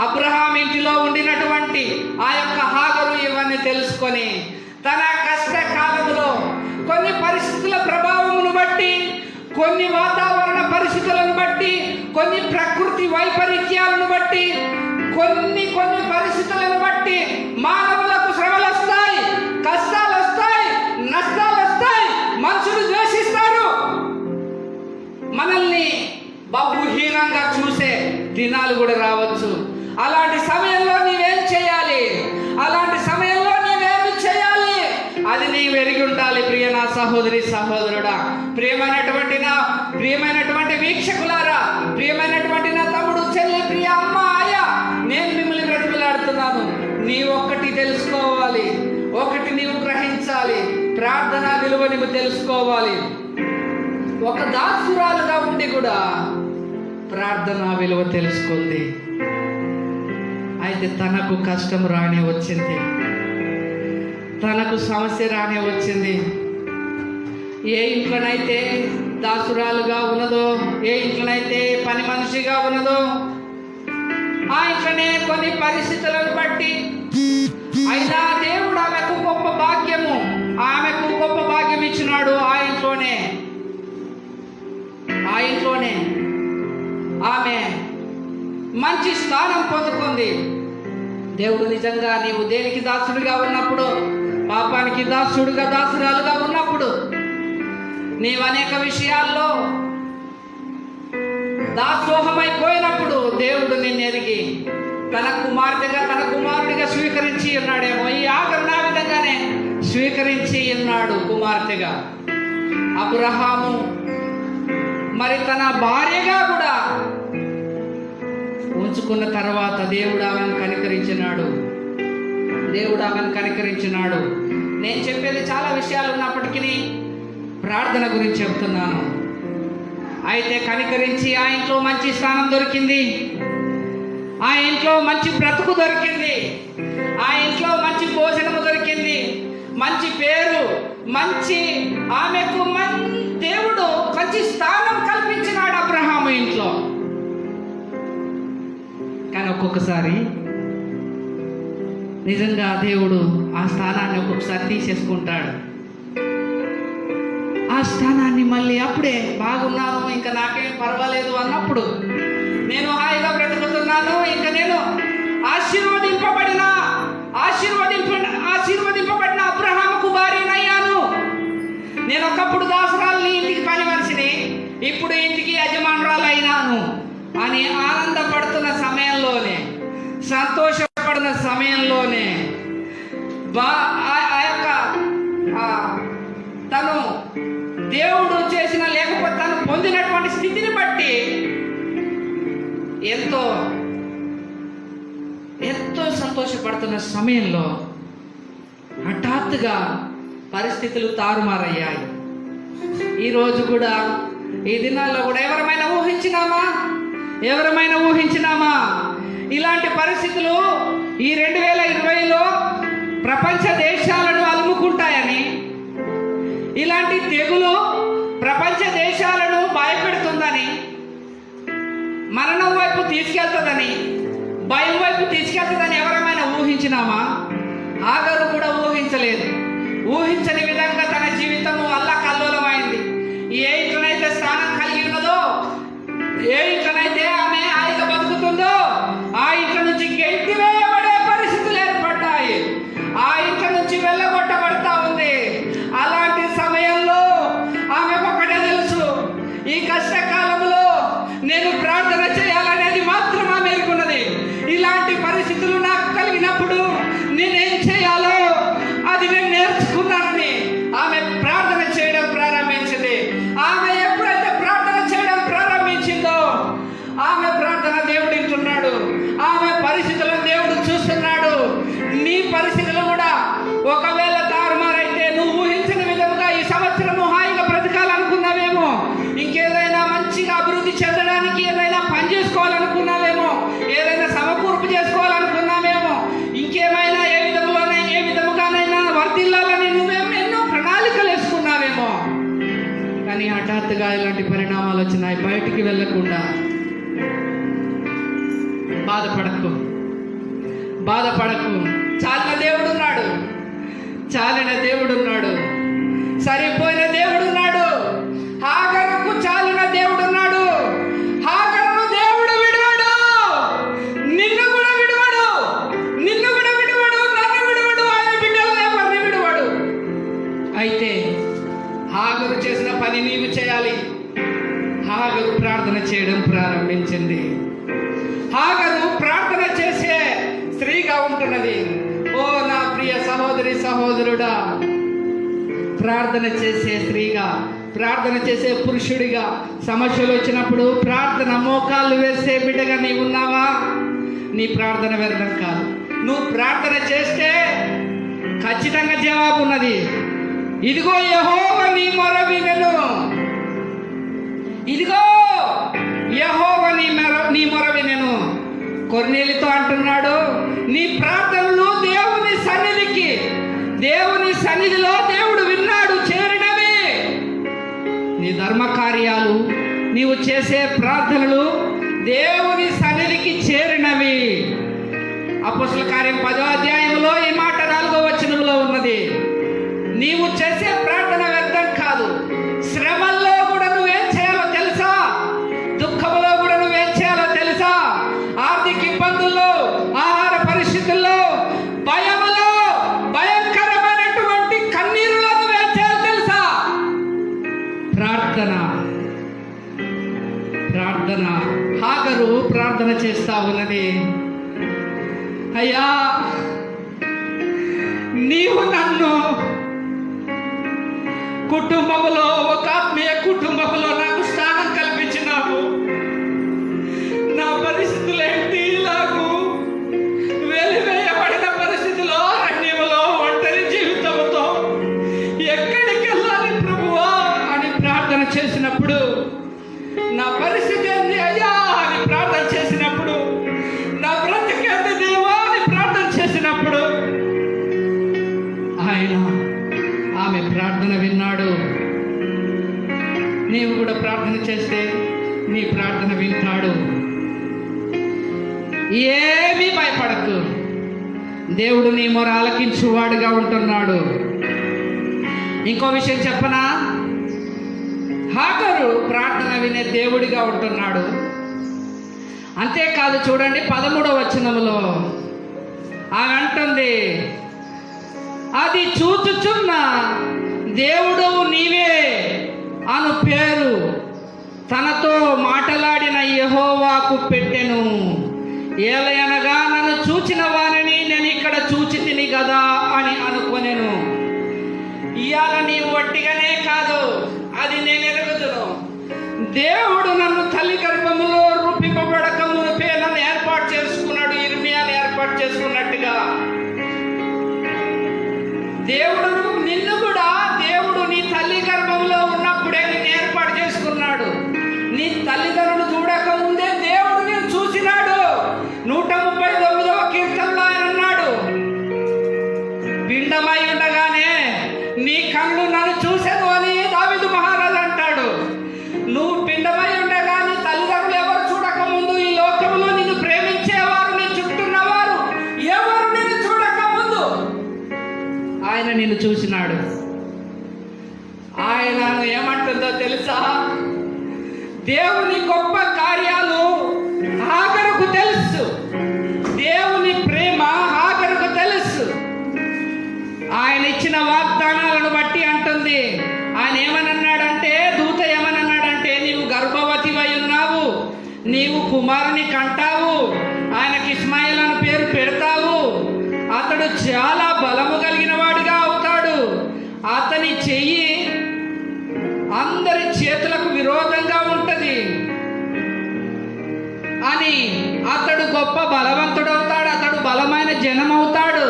అబ్రహాం ఇంటిలో ఉండినటువంటి ఆ యొక్క హాగరు ఇవన్నీ తెలుసుకొని తన కష్టకాలంలో కొన్ని పరిస్థితుల ప్రభావమును బట్టి, కొన్ని వాతావరణ పరిస్థితులను బట్టి, కొన్ని ప్రకృతి వైపరీత్యాలను బట్టి, కొన్ని పరిస్థితులను బట్టి మానవులకు శ్రమలు వస్తాయి, కష్టాలు వస్తాయి, నష్టాలు వస్తాయి, మనుషులు ద్వేషిస్తారు, మనల్ని బహుహీనంగా చూసే దినాలు కూడా రావచ్చు. అలాంటి సమయంలో నీవేం చేయాలి? అలాంటి సమయంలో నీవేమి చేయాలి? అది నీవు ఎరిగి ఉండాలి. ప్రియ నా సహోదరి సహోదరుడా, ప్రియమైనటువంటి వీక్షకులారా, ప్రియమైనటువంటి నా తమ్ముడు చెల్లి, ప్రియ అమ్మ ఆయ, నేను మిమ్మల్ని బ్రతిమలాడుతున్నాను. నీవు ఒక్కటి తెలుసుకోవాలి, ఒకటి నీవు గ్రహించాలి. ప్రార్థన విలువ నీవు తెలుసుకోవాలి. ఒక దాసురాలుగా ఉండి కూడా ప్రార్థన విలువ తెలుసుకుంది. అయితే తనకు కష్టం రానే వచ్చింది, తనకు సమస్య రానే వచ్చింది. ఏ ఇంట్లోనైతే దాసురాలుగా ఉన్నదో, ఏ ఇంట్లోనైతే పని మనిషిగా ఉన్నదో, ఆ ఇంట్లోనే కొన్ని పరిస్థితులను బట్టి అయినా దేవుడు ఆమెకు గొప్ప భాగ్యం ఇచ్చినాడు. ఆ ఇంట్లోనే ఆమె మంచి స్థానం పొందుకుంది. దేవుడు నిజంగా నీవు దేనికి దాసుడిగా ఉన్నప్పుడు, పాపానికి దాసురాలుగా ఉన్నప్పుడు, నీవు అనేక విషయాల్లో దాసోహమైపోయినప్పుడు దేవుడు నిన్ను ఎరిగి తన కుమారుడిగా స్వీకరించి ఉన్నాడేమో. ఈ ఆఖరు నా విధంగానే స్వీకరించి ఉన్నాడు కుమార్తెగా. అబ్రహాము మరి తన భార్యగా కూడా ఉంచుకున్న తర్వాత దేవుడు ఆమెను కనికరించినాడు. నేను చెప్పేది చాలా విషయాలు ఉన్నప్పటికీ ప్రార్థన గురించి చెప్తున్నాను. అయితే కనికరించి ఆ ఇంట్లో మంచి స్థానం దొరికింది, ఆ ఇంట్లో మంచి బ్రతుకు దొరికింది, ఆ ఇంట్లో మంచి భోజనము దొరికింది, మంచి పేరు, ఆమెకు దేవుడు మంచి స్థానం కల్పించినాడు అబ్రహాము ఇంట్లో. కానీ ఒక్కొక్కసారి నిజంగా దేవుడు ఆ స్థానాన్ని ఒక్కొక్కసారి తీసేసుకుంటాడు. ఆ స్థానాన్ని మళ్ళీ అప్పుడే బాగున్నాను, ఇంకా నాకేం పర్వాలేదు అన్నప్పుడు, నేను హాయిగా బ్రతుకుతున్నాను, ఇంకా నేను ఆశీర్వదింపబడిన అబ్రహాముకు భార్యనయ్యాను, నేను ఒకప్పుడు దాసురాల్ని, ఇంటికి పని మనిషిని, ఇప్పుడు ఇంటికి యజమానురాలు అయినాను అని ఆనందపడుతున్న సమయంలోనే, సంతోషపడిన సమయంలోనే తను దేవుడు చేసిన లేకపోతే తను పొందినటువంటి స్థితిని బట్టి ఎంతో సంతోషపడుతున్న సమయంలో హఠాత్తుగా పరిస్థితులు తారుమారయ్యాయి. ఈరోజు కూడా, ఈ దినాల్లో కూడా ఎవరమైనా ఊహించినామా ఇలాంటి పరిస్థితులు ఈ 2020లో ప్రపంచ దేశాలను అలుముకుంటాయని, ఇలాంటి తెగులు ప్రపంచ దేశాలను భయపెడుతుందని, మరణం వైపు తీసుకెళ్తుందని, భయం వైపు తీసుకెళ్తుందని ఊహించినామా? హాగరు కూడా ఊహించలేదు. ఊహించని విధంగా తన జీవితము అల్లకల్లోలమైంది. ఏ ఇంట్లోనైతే స్థానం కలిగి ఉన్నదో, ఏ ఇంట్లోనైతే ఆమె హాయిగా బతుకుతుందో, ఆ ఇంట్లో నుంచి గెంటి వేయబడే పరిస్థితులు ఏర్పడ్డాయి. ఆ ఇంట్లో నుంచి వెళ్ళగొట్టబడతా ఉంది. అలాంటి సమయంలో ఆమె ఒకటే తెలుసు, ఈ కష్టకాలంలో నేను ప్రార్థన చేయాలనేది మాత్రం ఆమె ఎరుగున్నది. ఇలాంటి పరిస్థితులు నాకు కలిగినప్పుడు నేనేం చేయాలో అది నేను నేర్చుకున్నానని ఆమె ప్రార్థన చేయడం ప్రారంభించింది. ఆమె ఎప్పుడైతే ప్రార్థన చేయడం ప్రారంభించిందో, ఆమె ప్రార్థన దేవుడు వింటున్నాడు. ఆమె పరిస్థితులను దేవుడు చూస్తున్నాడు. నీ పరిస్థితులు కూడా ఒకవేళ తారుమారైతే, నువ్వు ఊహించిన విధంగా ఈ సంవత్సరము హాయిగా బ్రతకాలనుకున్నావేమో, ఇంకేదైనా మంచిగా అభివృద్ధి చెందడానికి ఏదైనా పని చేసుకోవాలనుకున్నావేమో, ఏదైనా సమకూర్పు చేసుకోవాలనుకున్నావేమో, ఇంకేమైనా ఏ విధముగానైనా వర్ధిల్లాలని నువ్వేమో ఎన్నో ప్రణాళికలు వేసుకున్నావేమో. కానీ హఠాత్తుగా ఇలాంటి పరిణామాలు వచ్చినాయి. బయటికి వెళ్ళకుండా బాధపడకు. చాలిన దేవుడున్నాడు, సరిపోయిన దేవుడున్నాడు. హాగరుకు చాలిన దేవుడున్నాడు. హాగరును దేవుడు విడువడు, నిన్ను కూడా విడువడు, నన్ను విడువడు, ఆయన బిడ్డలను ఎవరిని విడువడు. అయితే హాగరు చేసిన పని నీవు చేయాలి. హాగరు ప్రార్థన చేయడం ప్రారంభించింది. హాగరు ప్రార్థన చేసే స్త్రీగా ఉంటున్నది. ఓ నా ప్రియ సహోదరి సహోదరుడా, ప్రార్థన చేసే స్త్రీగా, ప్రార్థన చేసే పురుషుడిగా సమస్యలు వచ్చినప్పుడు ప్రార్థన మోకాళ్ళు వేసే బిడ్డగా నీవు ఉన్నావా? నీ ప్రార్థన వ్యర్థం కాదు. నువ్వు ప్రార్థన చేస్తే ఖచ్చితంగా జవాబు ఉన్నది. ఇదిగో యెహోవా నీ మొర వినెను. ఇదిగో యెహోవా నీ మొర వినెను. కొర్నేలితో అంటున్నాడు, నీ ప్రార్థనలు దేవుని సన్నిధిలో దేవుడు విన్నాడు, చేరినవి. నీ ధర్మ కార్యాలు, నీవు చేసే ప్రార్థనలు దేవుని సన్నిధికి చేరినవి. అపోస్తలుల కార్యం 10వ అధ్యాయంలో ఈ మాట 4వ వచనంలో ఉన్నది. నీవు చేసే ప్రార్థన వ్యర్థం కాదు. శ్రమల్లో కూడా నువ్వేం చేయాలో తెలుసా? దుఃఖంలో కూడా నువ్వేం చేయాలో తెలుసా? ఆర్థిక ఇబ్బందుల్లో, ఆహార పరిస్థితుల్లో, భయములో, భయంకరమైనటువంటి కన్నీరులో నువ్వేం చేయాలో తెలుసా? ప్రార్థన. హాగరు ప్రార్థన చేస్తా ఉన్నది. అయ్యా, నీవు నన్ను కుటుంబంలో, ఒక ఆత్మీయ కుటుంబంలో నాకు స్థానం కల్పించినావు. నా పరిస్థితులు ఏంటి? ఇలాగూ వెలివేయబడిన పరిస్థితిలో, అరణ్యములో, ఒంటరి జీవితంతో ఎక్కడికి వెళ్ళాలి ప్రభువా అని ప్రార్థన చేసినప్పుడు, నా పరిస్థితి ఏంది అయ్యా అని ప్రార్థన చేసినప్పుడు, నా బ్రతికేంది దేవా అని ప్రార్థన చేసినప్పుడు, ఆయన ఆమె ప్రార్థన విన్నాడు. నీవు కూడా ప్రార్థన చేస్తే నీ ప్రార్థన వింటాడు. ఏమీ భయపడకు, దేవుడు నీ మొర ఆలకించువాడుగా ఉంటున్నాడు. ఇంకో విషయం చెప్పనా? హాగరు ప్రార్థన వినే దేవుడిగా ఉంటున్నాడు. అంతేకాదు, చూడండి 13వ వచనంలో ఆమె అంటుంది, అది చూచుచున్న దేవుడు నీవే అను పేరు తనతో మాటలాడిన యెహోవాకు పెట్టెను. ఏలయనగా నన్ను చూచిన వారిని నేను ఇక్కడ చూచి తిని కదా అని అనుకొనెను. ఇవాళ నీవు వట్టిగానే కాదు, అది నేను ఎరుగుదును. దేవుడు నన్ను తల్లి గర్భములో రూపింపబడక మునిపే నన్ను ఏర్పాటు చేసుకున్నాడు. ఇర్మియాను ఏర్పాటు చేసుకున్నట్టుగా దేవుడు నిన్ను కూడా, దేవుడు నీ తల్లి గర్భంలో ఉన్నప్పుడే నిన్ను ఏర్పాటు చేసుకున్నాడు. నీ తల్లిదండ్రులు చూడక ముందే దేవుడు నేను చూసినాడు. 139వ కీర్తనలో ఆయన అన్నాడు, పిండమై ఉండగానే నీ కళ్ళు నన్ను చూసెను అని దావీదు మహారాజు అంటాడు. నువ్వు పిండమై ఉండగా నీ తల్లిదండ్రులు ఎవరు చూడక ముందు ఈ లోకంలో నిన్ను ప్రేమించేవారు, నీ చుట్టూన్నవారు నిన్ను చూసినాడు. ఆయనను ఏమంటుందో తెలుసా? దేవుని గొప్ప కార్యాలు హాగరుకు తెలుసు, దేవుని ప్రేమ హాగరుకు తెలుసు. ఆయన ఇచ్చిన వాగ్దానాలను బట్టి అంటుంది. ఆయన ఏమనన్నాడంటే, దూత ఏమనన్నాడంటే, నీవు గర్భవతివై ఉన్నావు, నీవు కుమారుని కంటావు, ఆయనకి ఇస్మాయిల్ అని పేరు పెడతావు, అతడు చాలా బలము కలిగిన వాడిగా అవుతాడు, అతని చెయ్యి అందరి చేతులకు విరోధంగా ఉంటది అని, అతడు గొప్ప బలవంతుడవుతాడు, అతడు బలమైన జనం అవుతాడు.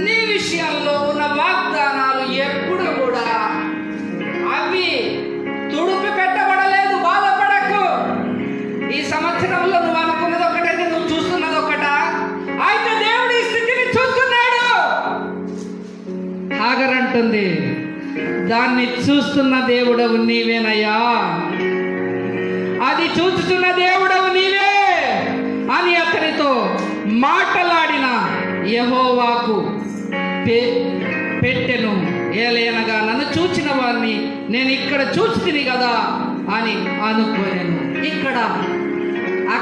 నీ విషయంలో ఉన్న వాగ్దానాలు ఎప్పుడు కూడా అవి తుడుపు పెట్టబడలేదు. బాధపడకు. ఈ సంవత్సరంలో నువ్వు అనుకున్నది ఒకటైతే నువ్వు చూస్తున్నది ఒకట అయితే దేవుడు ఈ స్థితిని చూస్తున్నాడు. హాగర్ అంటుంది, దాన్ని చూస్తున్న దేవుడవు నీవేనయ్యా, అది చూస్తున్న దేవుడవు నీవే అని అతనితో మాటలాడిన యెహోవాకు పెట్టెను. ఏలైనగా నన్ను చూచిన వారిని నేను ఇక్కడ చూచితిని కదా అని అనుకోలేను. ఇక్కడ ఆ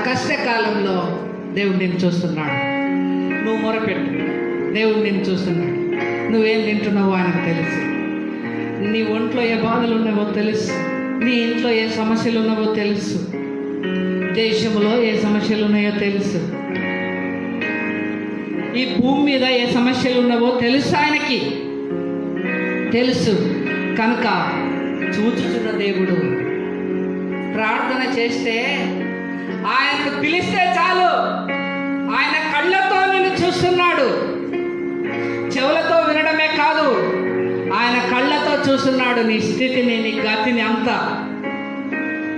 కష్టకాలంలో దేవుడు నిన్ను చూస్తున్నాడు. నువ్వు మొరపెట్టు, దేవుడు నిన్ను చూస్తున్నాడు. నువ్వేం తింటున్నావో ఆయనకు తెలుసు. నీ ఒంట్లో ఏ బాధలు ఉన్నావో తెలుసు, నీ ఇంట్లో ఏ సమస్యలు ఉన్నావో తెలుసు, దేశంలో ఏ సమస్యలు ఉన్నాయో తెలుసు, ఈ భూమి మీద ఏ సమస్యలు ఉన్నావో తెలుసు. ఆయనకి తెలుసు కనుక చూచుచున్న దేవుడు. ప్రార్థన చేస్తే, ఆయనకు పిలిస్తే చాలు, ఆయన కళ్ళతో నిన్ను చూస్తున్నాడు. చెవులతో వినడమే కాదు, ఆయన కళ్ళతో చూస్తున్నాడు నీ స్థితిని, నీ గతిని అంతా.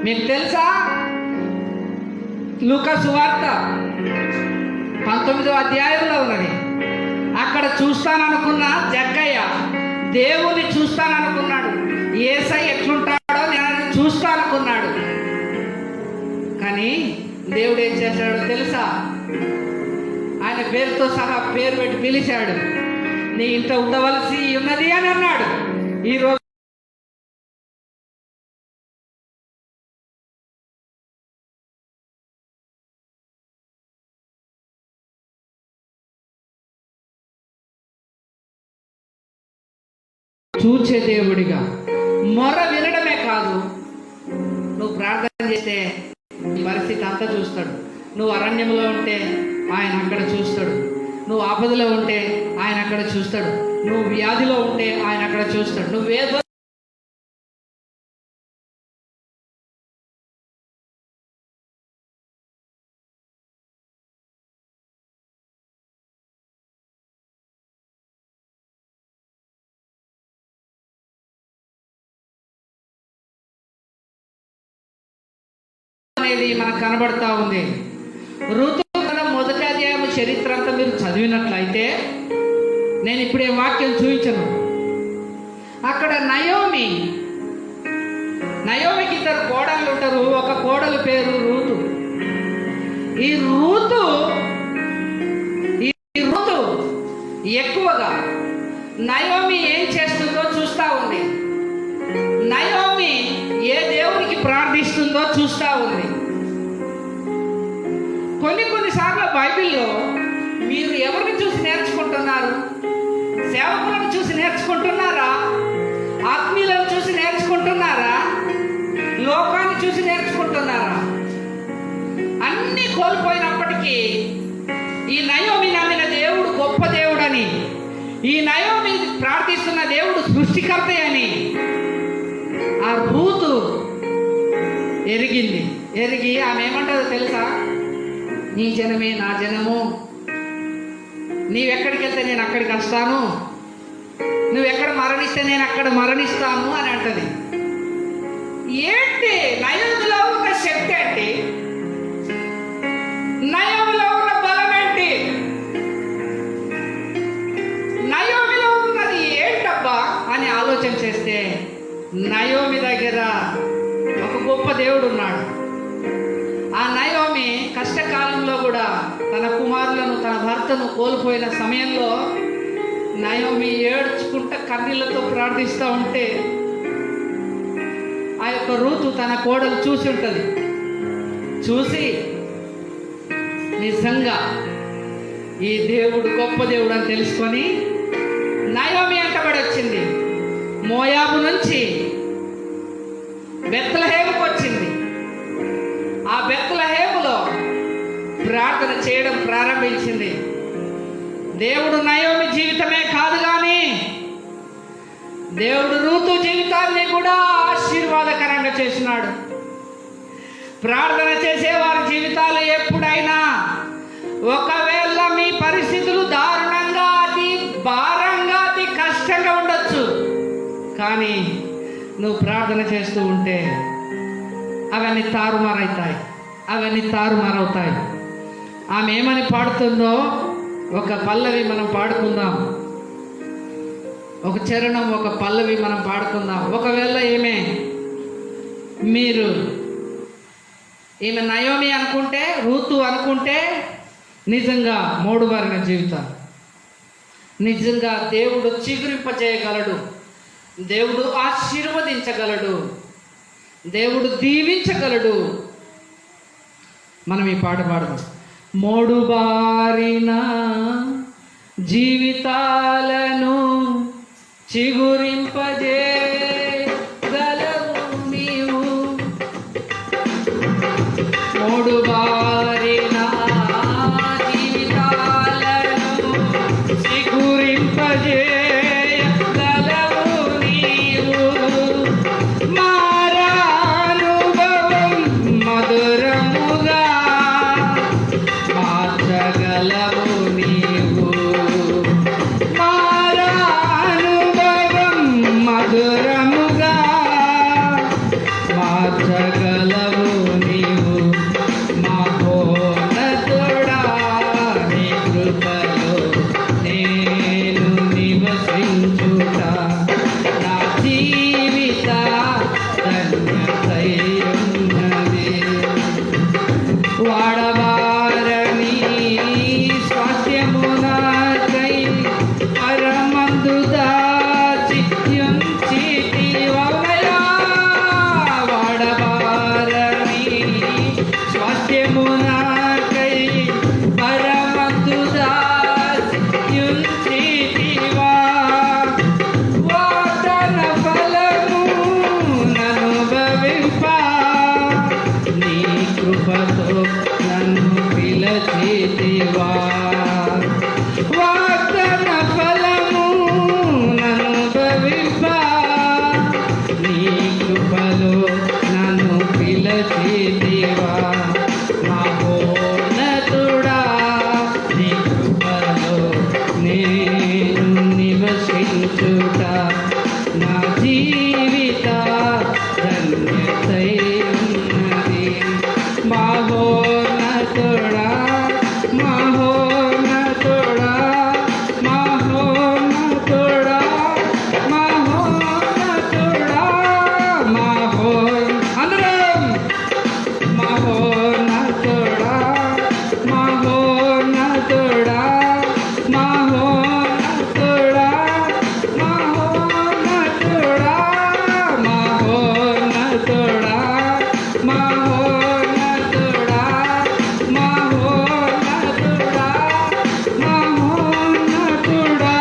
మీకు తెలుసా, లూకా సువార్త 19వ అధ్యాయంలో ఉన్నది. అక్కడ చూస్తాననుకున్న జక్కయ్య దేవుని చూస్తాననుకున్నాడు. యేసయ్య ఎట్లుంటాడో నేను చూస్తాననుకున్నాడు. కానీ దేవుడు ఏం చేశాడో తెలుసా? ఆయన పేరుతో సహా పేరు పెట్టి పిలిచాడు. నీ ఇంట్లో ఉండవలసి ఉన్నది అని అన్నాడు. ఈరోజు చూచే దేవుడిగా మొర వినడమే కాదు, నువ్వు ప్రార్థన చేస్తే నీ పరిస్థితి అంతా చూస్తాడు. నువ్వు అరణ్యంలో ఉంటే ఆయన అక్కడ చూస్తాడు, నువ్వు ఆపదలో ఉంటే ఆయన అక్కడ చూస్తాడు, నువ్వు వ్యాధిలో ఉంటే ఆయన అక్కడ చూస్తాడు, నువ్వేదో అనేది మనకు కనబడతా ఉంది. ఋతు మొదటి అధ్యాయం చరిత్ర అంతా మీరు చదివినట్లయితే, నేను ఇప్పుడే వాక్యం చూపించను. అక్కడ నయోమికి ఇద్దరు కోడళ్ళు ఉంటారు. ఒక కోడలు పేరు రూతు. ఈ రూతు ఎక్కువగా నయోమి ఏం చేస్తుందో చూస్తూ ఉంది. నయోమి ఏ దేవునికి ప్రార్థిస్తుందో చూస్తూ ఉంది. కొన్నిసార్లు బైబిల్లో మీరు ఎవరిని చూసి నేర్చుకుంటున్నారు? సేవకులను చూసి నేర్చుకుంటున్నారా? ఆత్మీయులను చూసి నేర్చుకుంటున్నారా? లోకాన్ని చూసి నేర్చుకుంటున్నారా? అన్నీ కోల్పోయినప్పటికీ ఈ నయోమి నమ్మిన దేవుడు గొప్ప దేవుడని, ఈ నయోమి ప్రార్థిస్తున్న దేవుడు సృష్టికర్త అని ఆ రూతు ఎరిగి ఆమె ఏమంటుందో తెలుసా? నీ జనమే నా జనము, నీవెక్కడికి వెళ్తే నేను అక్కడికి వస్తాను, నువ్వెక్కడ మరణిస్తే నేను అక్కడ మరణిస్తాను అని అంటది. ఏంటి నయోమిలో ఉన్న శక్తి ఏంటి? నయోమిలో ఉన్న బలం ఏంటి? నయోమిలో ఉన్నది ఏంటబ్బా అని ఆలోచన చేస్తే, నయోమి దగ్గర ఒక గొప్ప దేవుడు ఉన్నాడు. ఆ నయోమి కష్టకాలంలో కూడా తన కుమారులను, తన భర్తను కోల్పోయిన సమయంలో నయోమి ఏడ్చుకుంటా కన్నీళ్లతో ప్రార్థిస్తూ ఉంటే ఆ యొక్క రూతు తన కోడలు చూసి ఉంటుంది. చూసి నిజంగా ఈ దేవుడు గొప్ప దేవుడు అని తెలుసుకొని నయోమి అంటబడి వచ్చింది. మోయాబు నుంచి బెత్లెహేముకు వచ్చింది. ఆ బెత్లెహేములో ప్రార్థన చేయడం ప్రారంభించింది. దేవుడు నయోమి జీవితమే కాదు కానీ దేవుడు రూతు జీవితాన్ని కూడా ఆశీర్వాదకరంగా చేసినాడు. ప్రార్థన చేసే వారి జీవితాలు ఎప్పుడైనా ఒకవేళ మీ పరిస్థితులు దారుణంగా, అతి భారంగా, అతి కష్టంగా ఉండొచ్చు, కానీ నువ్వు ప్రార్థన చేస్తూ ఉంటే అవన్నీ తారుమారవుతాయి. ఆమె ఏమని పాడుతుందో ఒక పల్లవి మనం పాడుకుందాం. ఒక చరణం, ఒక పల్లవి మనం పాడుకుందాం. ఒకవేళ ఈమె నయోమి అనుకుంటే, రూతు అనుకుంటే నిజంగా మోడుబారిన జీవితం, నిజంగా దేవుడు చిగురింపజేయగలడు, దేవుడు ఆశీర్వదించగలడు, దేవుడు దీవించగలడు. మనం ఈ పాట పాడదాం. మోడుబారిన జీవితాలను చిగురింపజేయగలవు నీవు. మోడుబారిన జీవితాలను చిగురింపజేయగలవు నీవు. మారానుభవం మధురముగా మార్చగలవు నీవు. మారానుభవం మధురముగా మార్చగలవు నీవు. మహోన్నతుడా నీ కృపలో నేను నివసించుట నా జీవిత ధన్యతయున్నది. వాడబారని స్వాస్థ్యమునాకై పరమందు దాచియుంచితివయ్యా. వాడబారని స్వాస్థ్యమునాకై పరమందు దాచియుంచితివా. వాగ్దాన ఫలము ననుభవింప నీ కృపతో నన్ను పిలచితివా. వాగ్దాన ఫలము ననుభవింప నీ కృపలో నన్ను పిలచితివా. మహోన్నతుడా నీ కృపలో నేను నివసించుట నా జీవిత ధన్యతయున్నది. మహోన్నతుడా మహోన్నతుడా మహోన్నతుడా మహోన్నతుడా అందరం మహోన్నతుడా మహోన్నతుడా మహోన్నతుడా మహోన్నతుడా మహోన్నతుడా మహోన్నతుడా మహోన్నతుడా మహోన్నతుడా.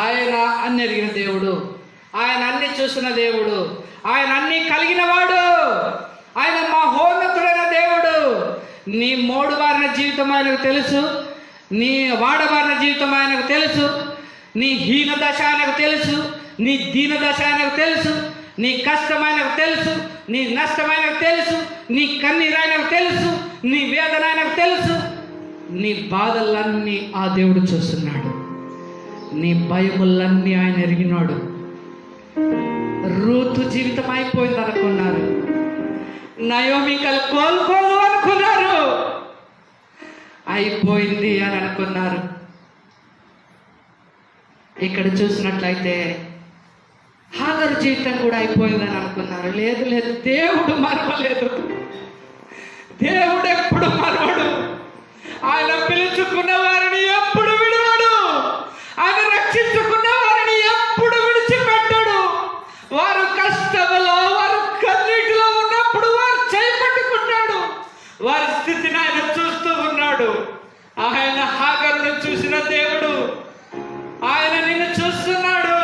ఆయన అన్ని ఎరిగిన దేవుడు, ఆయన అన్ని చూసిన దేవుడు, ఆయన అన్ని కలిగిన వాడు, ఆయన మహోన్నతుడైన దేవుడు. నీ మోడుబారిన జీవితం ఆయనకు తెలుసు, నీ వాడబారిన జీవితం ఆయనకు తెలుసు, నీ హీన దశ ఆయనకు తెలుసు, నీ దీన దశ ఆయనకు తెలుసు, నీ కష్టం ఆయనకు తెలుసు, నీ నష్టం ఆయనకు తెలుసు, నీ కన్నీరు ఆయనకు తెలుసు, నీ వేదన ఆయనకు తెలుసు. నీ బాధలన్నీ ఆ దేవుడు చూస్తున్నాడు, నీ భయములన్నీ ఆయన ఎరిగినాడు. రూతు జీవితం అయిపోయింది అనుకున్నారు, నయోమి కోల్పోదు అనుకున్నారు, అయిపోయింది అని అనుకున్నారు. ఇక్కడ చూసినట్లయితే హాగరు జీవితం కూడా అయిపోయిందని అనుకున్నారు. లేదు లేదు, దేవుడు మరవలేదు. దేవుడు ఎప్పుడు మరవడు. ఆయన పిలుచుకున్న వారిని ఎప్పుడు విడవడు. ఆయన రక్షించుకున్న వారిని ఎప్పుడు విడిచిపెట్టడు. వారు కష్టంలో, వారు కన్నీటిలో ఉన్నప్పుడు వారు చేపట్టుకున్నాడు. వారి స్థితిని ఆయన చూస్తూ ఉన్నాడు. ఆయన హాగరును చూసిన దేవుడు ఆయన నిన్ను చూస్తున్నాడు.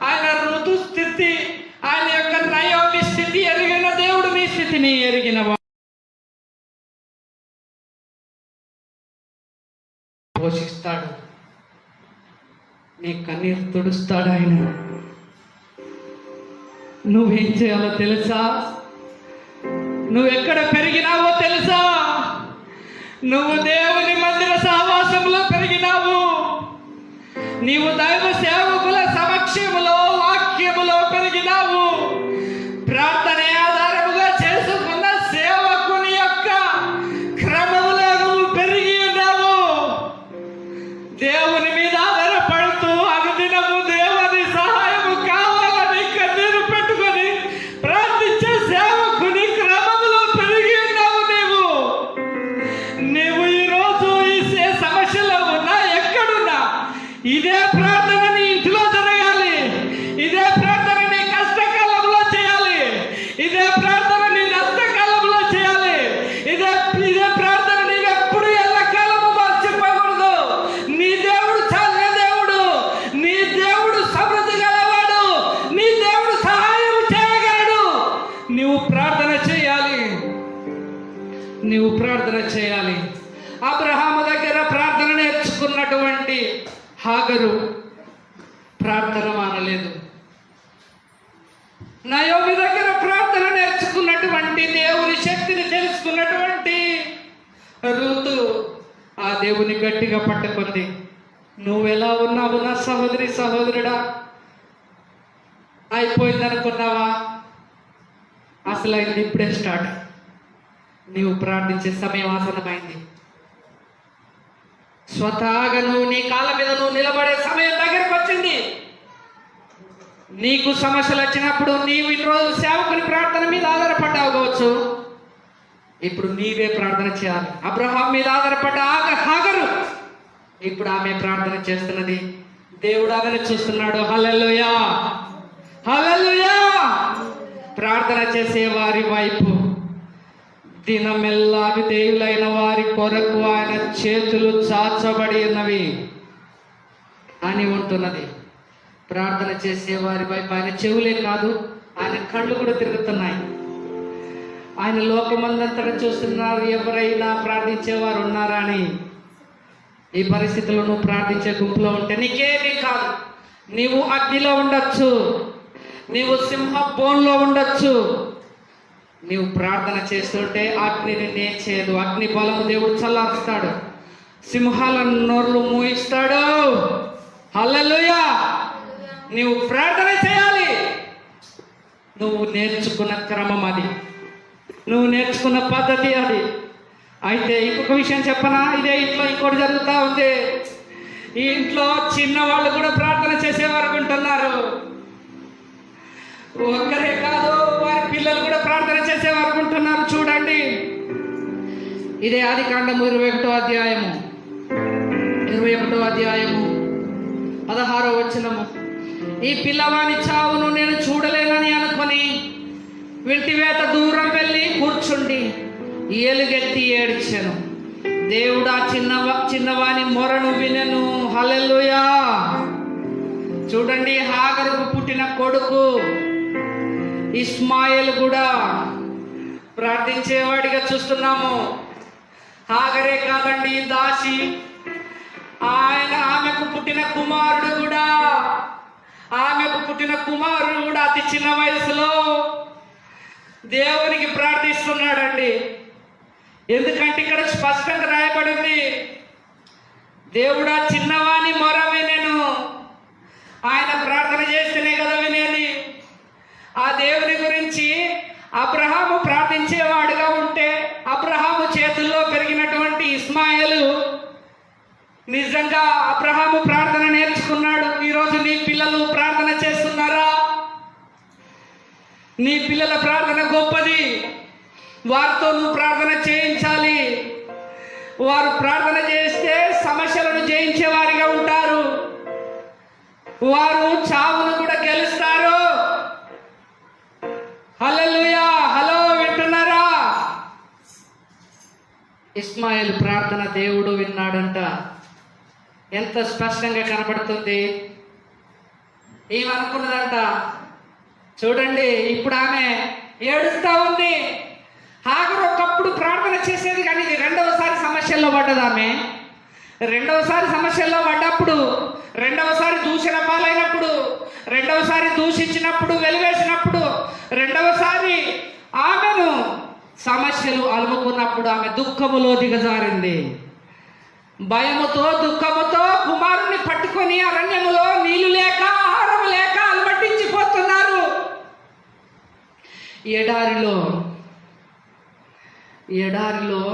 ఆయన ఋతు స్థితి, ఆయన యొక్క నయోమి స్థితి ఎరిగిన దేవుడు నీ స్థితిని ఎరిగిన పోషిస్తాడు. నీ కన్నీరు తుడుస్తాడు. ఆయన నువ్వేం చేయాలో తెలుసా? నువ్వెక్కడ పెరిగినావో తెలుసా? నువ్వు దేవుని మందిర సహవాసంలో పెరిగినావు. నీవు దైవ సేవకుల సమక్షములో, వాక్యములో పెరిగినావు. ప్రార్థన ఆధారముగా చేసుకున్న సేవకుని యొక్క క్రమములో నువ్వు పెరిగి ఉన్నావు. దేవుని మీద ఆధారపడుతూ అనుదినము దేవుని సహాయము కావాలని కన్నీరు పెట్టుకొని ప్రార్థించే సేవకుని క్రమములో పెరిగి ఉన్నావు. నీవు ఈరోజు ఈ సమస్యలో ఉన్నా, ఎక్కడున్నా ఇదే ప్రార్థన నీ ఇంట్లో జరగాలి. ఇదే ప్రార్థన నీ కష్టకాలంలో చేయాలి. ఇదే ప్రార్థన నీ నష్టకాలంలో చేయాలి. ఇదే ప్రార్థన నీవు ఎప్పుడు ఎల్లకాలము మర్చిపోకూడదు. నీ దేవుడు చాలే దేవుడు. నీ దేవుడు సమృద్ధి గలవాడు. నీ దేవుడు సహాయం చేయగలడు. నీవు ప్రార్థన చేయాలి. నీవు ప్రార్థన చేయాలి. అబ్రహాము దగ్గర ప్రార్థన నేర్చుకున్నటువంటి హాగరు ప్రార్థన మానలేదు. నయోమి దగ్గర ప్రార్థన నేర్చుకున్నటువంటి, దేవుని శక్తిని తెలుసుకున్నటువంటి రూతు ఆ దేవుని గట్టిగా పట్టుకుంది. నువ్వెలా ఉన్నావు నా సహోదరి, సహోదరుడా? అయిపోయిందనుకున్నావా? అసలు అయింది ఇప్పుడే స్టార్ట్. నీవు ప్రార్థించే సమయం ఆసనమైంది. స్వతహాగా నువ్వు నీ కాళ్ళ మీద నువ్వు నిలబడే సమయం దగ్గరకు వచ్చింది. నీకు సమస్యలు వచ్చినప్పుడు నీవు ఇన్ని రోజులు సేవకుని ప్రార్థన మీద ఆధారపడ్డావు కావచ్చు. ఇప్పుడు నీవే ప్రార్థన చేయాలి. అబ్రహాం మీద ఆధారపడ్డ హాగరు ఇప్పుడు ఆమె ప్రార్థన చేస్తున్నది. దేవుడు ఆమెను చూస్తున్నాడు. హల్లెలూయా, హల్లెలూయా. ప్రార్థన చేసే వారి వైపు దినమెల్లా విధేయులైన వారి కొరకు ఆయన చేతులు చాచబడి ఉన్నవి అని ఉంటున్నది. ప్రార్థన చేసే వారి వైపు ఆయన చెవులే కాదు, ఆయన కళ్ళు కూడా తిరుగుతున్నాయి. ఆయన లోకమందంతటా చూస్తున్నారు. ఎవరైనా ప్రార్థించేవారు ఉన్నారా అని. ఈ పరిస్థితుల్లో నువ్వు ప్రార్థించే గుంపులో ఉంటే నీకేమీ కాదు. నీవు అగ్నిలో ఉండొచ్చు, నీవు సింహ బోన్లో ఉండొచ్చు. నీవు ప్రార్థన చేస్తుంటే అగ్నిని నేర్చేదు. అగ్ని బలము దేవుడు చల్లారుస్తాడు. సింహాల నోర్లు మూయిస్తాడు. హల్లెలూయా. నీవు ప్రార్థన చేయాలి. నువ్వు నేర్చుకున్న క్రమం అది, నువ్వు నేర్చుకున్న పద్ధతి అది. అయితే ఇంకొక విషయం చెప్పనా? ఇదే ఇంట్లో ఇంకోటి జరుగుతూ ఉంది. ఈ ఇంట్లో చిన్నవాళ్ళు కూడా ప్రార్థన చేసేవారు ఉంటున్నారు. ఒక్కరే కాదు, వారి పిల్లలు కూడా ప్రార్థన చేసేవారు ఉంటున్నారు. చూడండి, ఇదే ఆదికాండము 21వ అధ్యాయము 16వ వచనము. ఈ పిల్లవాని చావును నేను చూడలేనని అనుకొని వింటివేత దూరం వెళ్ళి కూర్చుండి ఏలుగెత్తి ఏడ్చెను. దేవుడు ఆ చిన్నవాని మొరను వినెను. హల్లెలూయా. చూడండి, హాగరుకు పుట్టిన కొడుకు ఇస్మాయిల్ కూడా ప్రార్థించేవాడిగా చూస్తున్నాము. హాగరే కాదండి, దాసి. ఆమెకు పుట్టిన కుమారుడు కూడా అతి చిన్న వయసులో దేవునికి ప్రార్థిస్తున్నాడండి. ఎందుకంటే ఇక్కడ స్పష్టంగా రాయబడింది, దేవుడా చిన్నవాని మొర వినెను. ఆయన ప్రార్థన చేస్తేనే కదా వినేది. ఆ దేవుని గురించి అబ్రహాము ప్రార్థించేవాడుగా ఉంటే, అబ్రహాము చేతుల్లో పెరిగినటువంటి ఇస్మాయిలు నిజంగా అబ్రహాము ప్రార్థన నేర్చుకున్నాడు. ఈరోజు నీ పిల్లలు ప్రార్థన చేస్తున్నారా? నీ పిల్లల ప్రార్థన గొప్పది. వారితో నువ్వు ప్రార్థన చేయించాలి. వారు ప్రార్థన చేస్తే సమస్యలను జయించే వారిగా ఉంటారు. వారు చావును కూడా గెలుస్తారు. హల్లెలూయా. హలో, వింటున్నారా? ఇస్మాయిల్ ప్రార్థన దేవుడు విన్నాడంట. ఎంత స్పష్టంగా కనబడుతుంది. ఏమనుకున్నదంట చూడండి. ఇప్పుడు ఆమె ఏడుస్తా ఉంది. హాగరు ఒకప్పుడు ప్రార్థన చేసేది, కానీ ఇది రెండవసారి సమస్యల్లో పడ్డది. ఆమె రెండవసారి సమస్యల్లో పడ్డప్పుడు, రెండవసారి దూషణ పాలైనప్పుడు, రెండవసారి దూషించినప్పుడు, వెలివేసినప్పుడు, రెండవసారి ఆమెను సమస్యలు అలుముకున్నప్పుడు ఆమె దుఃఖములో దిగజారింది. భయముతో, దుఃఖముతో కుమారుని పట్టుకొని అరణ్యములో నీళ్లు లేక, ఆహారం లేక అలమటించిపోతున్నారు. ఎడారిలో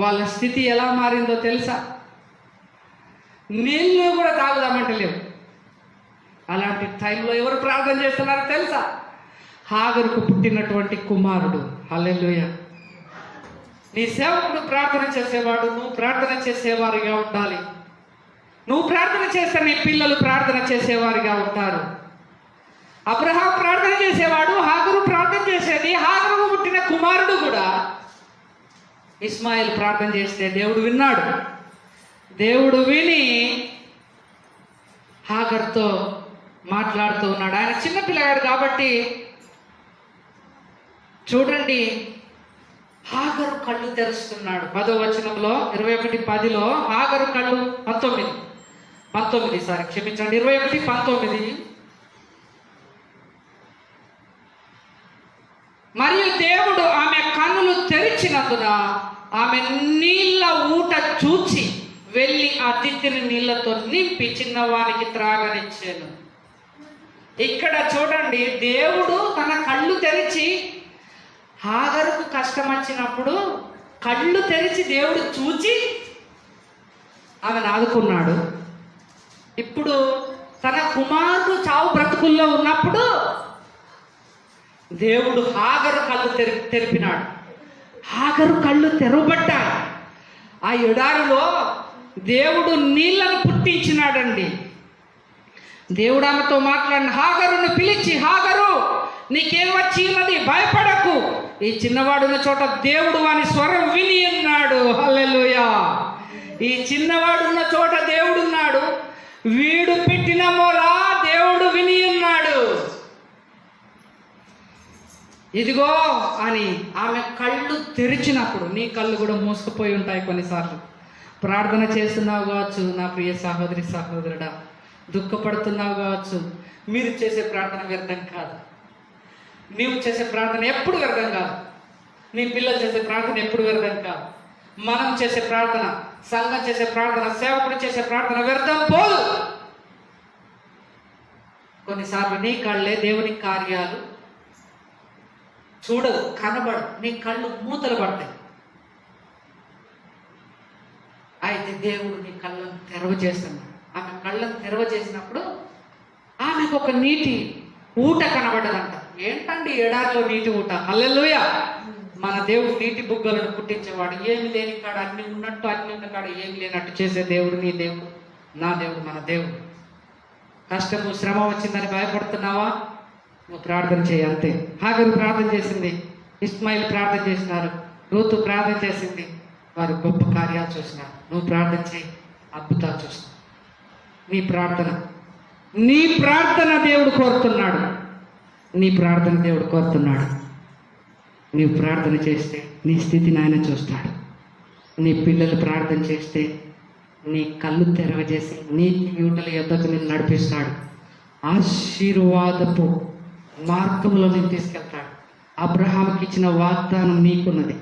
వాళ్ళ స్థితి ఎలా మారిందో తెలుసా? నీళ్ళు కూడా తాగుదామంటే లేవు. అలాంటి టైంలో ఎవరు ప్రార్థన చేస్తున్నారో తెలుసా? హాగరుకు పుట్టినటువంటి కుమారుడు. హల్లెలూయా. నీ సేవకుడు ప్రార్థన చేసేవాడు, నువ్వు ప్రార్థన చేసేవారిగా ఉండాలి. నువ్వు ప్రార్థన చేస్తే నీ పిల్లలు ప్రార్థన చేసేవారిగా ఉంటారు. అబ్రహాం ప్రార్థన చేసేవాడు, హాగరు ప్రార్థన చేసేది. హాగరుకు పుట్టిన కుమారుడు కూడా ఇస్మాయిల్ ప్రార్థన చేస్తే దేవుడు విన్నాడు. దేవుడు విని హాగర్తో మాట్లాడుతూ ఉన్నాడు. ఆయన చిన్నపిల్లగాడు కాబట్టి చూడండి, హాగరు కళ్ళు తెరుస్తున్నాడు. 10వ వచనంలో 21:10లో హాగరు కళ్ళు 21:19 మరియు దేవుడు ఆమె కన్నులు తెరిచినందున ఆమె నీళ్ళ ఊట చూచి వెళ్ళి ఆ తిత్తిని నీళ్లతో నింపి చిన్నవానికి త్రాగనిచ్చాను. ఇక్కడ చూడండి, దేవుడు తన కళ్ళు తెరిచి, హాగరుకు కష్టం వచ్చినప్పుడు కళ్ళు తెరిచి దేవుడు చూచి ఆమెను ఆదుకున్నాడు. ఇప్పుడు తన కుమారుడు చావు బ్రతుకుల్లో ఉన్నప్పుడు దేవుడు హాగరు కళ్ళు తెరిపినాడు. హాగరు కళ్ళు తెరవబడ్డాయి. ఆ ఎడారిలో దేవుడు నీళ్లను పుట్టించినాడండి. దేవుడు ఆమెతో మాట్లాడిన హాగరును పిలిచి, హాగరు నీకేం వచ్చి ఉన్నది, భయపడకు. ఈ చిన్నవాడున్న చోట దేవుడు వాని స్వరం విని ఉన్నాడు. హల్లెలూయా. ఈ చిన్నవాడున్న చోట దేవుడున్నాడు. వీడు పెట్టిన మొర దేవుడు విని ఉన్నాడు. ఇదిగో అని ఆమె కళ్ళు తెరిచినప్పుడు, నీ కళ్ళు కూడా మూసుకుపోయి ఉంటాయి కొన్నిసార్లు. ప్రార్థన చేస్తున్నావు కావచ్చు నా ప్రియ సహోదరి సహోదరుడా, దుఃఖపడుతున్నావు కావచ్చు. మీరు చేసే ప్రార్థన వ్యర్థం కాదు. నీవు చేసే ప్రార్థన ఎప్పుడు వ్యర్థం కాదు. నీ పిల్లలు చేసే ప్రార్థన ఎప్పుడు వ్యర్థం కాదు. మనం చేసే ప్రార్థన, సంఘం చేసే ప్రార్థన, సేవకుడు చేసే ప్రార్థన వ్యర్థం పోదు. కొన్నిసార్లు నీ కళ్ళే దేవుని కార్యాలు చూడవు, కనబడవు. నీ కళ్ళు మూతలు పడతాయి. అయితే దేవుడు నీ కళ్ళను తెరవజేస్తున్నాడు. ఆమె కళ్ళను తెరవజేసినప్పుడు ఆమెకు ఒక నీటి ఊట కనబడ్డదంట. ఏంటండి ఎడారిలో నీటి ఊట? హల్లెలూయా. మన దేవుడు నీటి బుగ్గలను పుట్టించేవాడు. ఏమి లేని కాడ అన్ని ఉన్నట్టు, అన్ని ఉన్న కాడ ఏమి లేనట్టు చేసే దేవుడు నీ దేవుడు, నా దేవుడు, మన దేవుడు. కష్టము శ్రమ వచ్చిందని భయపడుతున్నావా? నువ్వు ప్రార్థన చేయి, అంతే. హాగరు ప్రార్థన చేసింది, ఇస్మాయిల్ ప్రార్థన చేసినారు, రూతు ప్రార్థన చేసింది. వారు గొప్ప కార్యాలు చూసినారు. నువ్వు ప్రార్థన చేయి, అద్భుతాలు చూసినావు. నీ ప్రార్థన దేవుడు కోరుతున్నాడు. నీ ప్రార్థన దేవుడు కోరుతున్నాడు. నీవు ప్రార్థన చేస్తే నీ స్థితిని ఆయన చూస్తాడు. నీ పిల్లలు ప్రార్థన చేస్తే నీ కళ్ళు తెరవజేసి నీటి యూటల యొద్దకు నిన్ను నడిపిస్తాడు. ఆశీర్వాదపు మార్గంలో నేను తీసుకెళ్తాడు. అబ్రహాముకి ఇచ్చిన వాగ్దానం నీకున్నది.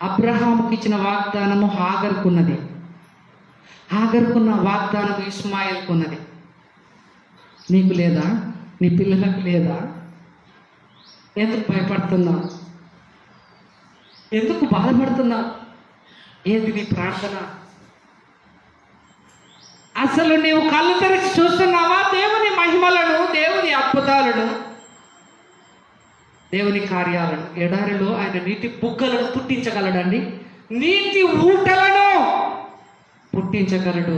అబ్రహాముకి ఇచ్చిన వాగ్దానము హాగరుకున్నది. హాగరుకున్న వాగ్దానం ఇస్మాయిల్కున్నది. నీకు లేదా? నీ పిల్లలకు లేదా? ఎందుకు భయపడుతున్నావు? ఎందుకు బాధపడుతున్నావు? ఏది నీ ప్రార్థన? అసలు నీవు కళ్ళు తెరిచి చూస్తున్నావా దేవుని మహిమలను, దేవుని అద్భుతాలను? దేవుని కార్యాలను, ఎడారిలో ఆయన నీటి బుగ్గలను పుట్టించగలడండి. నీటి ఊటలను పుట్టించగలడు.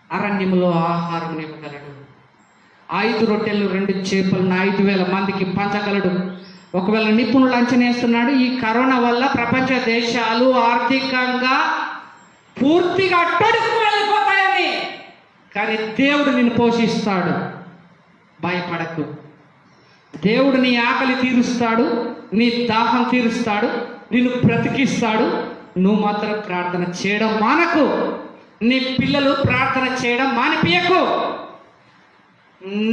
అరణ్యములో ఆహారం ఇవ్వగలడు. 5 రొట్టెలు 2 చేపలను 5,000 మందికి పంచగలడు. ఒకవేళ నిపుణులు అంచనేస్తున్నాడు, ఈ కరోనా వల్ల ప్రపంచ దేశాలు ఆర్థికంగా పూర్తిగా అట్టడుకు వెళ్ళిపోతాయని. కానీ దేవుడు నిన్ను పోషిస్తాడు. భయపడకు. దేవుడు నీ ఆకలి తీరుస్తాడు, నీ దాహం తీరుస్తాడు, నిన్ను బ్రతికిస్తాడు. నువ్వు మాత్రం ప్రార్థన చేయడం మానకు. నీ పిల్లలు ప్రార్థన చేయడం మానిపియకు.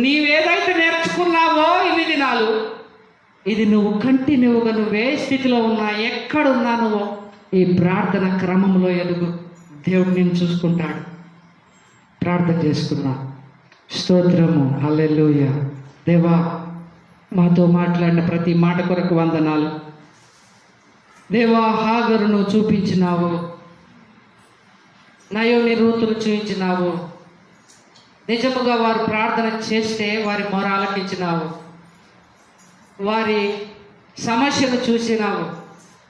నీవేదైతే నేర్చుకున్నావో ఇన్ని దినాలు, ఇది నువ్వు కంటిన్యూగా నువ్వే స్థితిలో ఉన్నా, ఎక్కడున్నా నువ్వు ఈ ప్రార్థన క్రమంలో ఎదుగు. దేవుడు నిన్ను చూసుకుంటాడు. ప్రార్థన చేసుకున్నా. స్తోత్రము, హల్లెలూయా. దేవా, మాతో మాట్లాడిన ప్రతి మాట కొరకు వందనాలు. దేవా, హాగరును చూపించినావు, నయోని రూతును చూపించినావు. నిజముగా వారు ప్రార్థన చేస్తే వారి మొర ఆలకించినావు, వారి సమస్యను చూసినావు.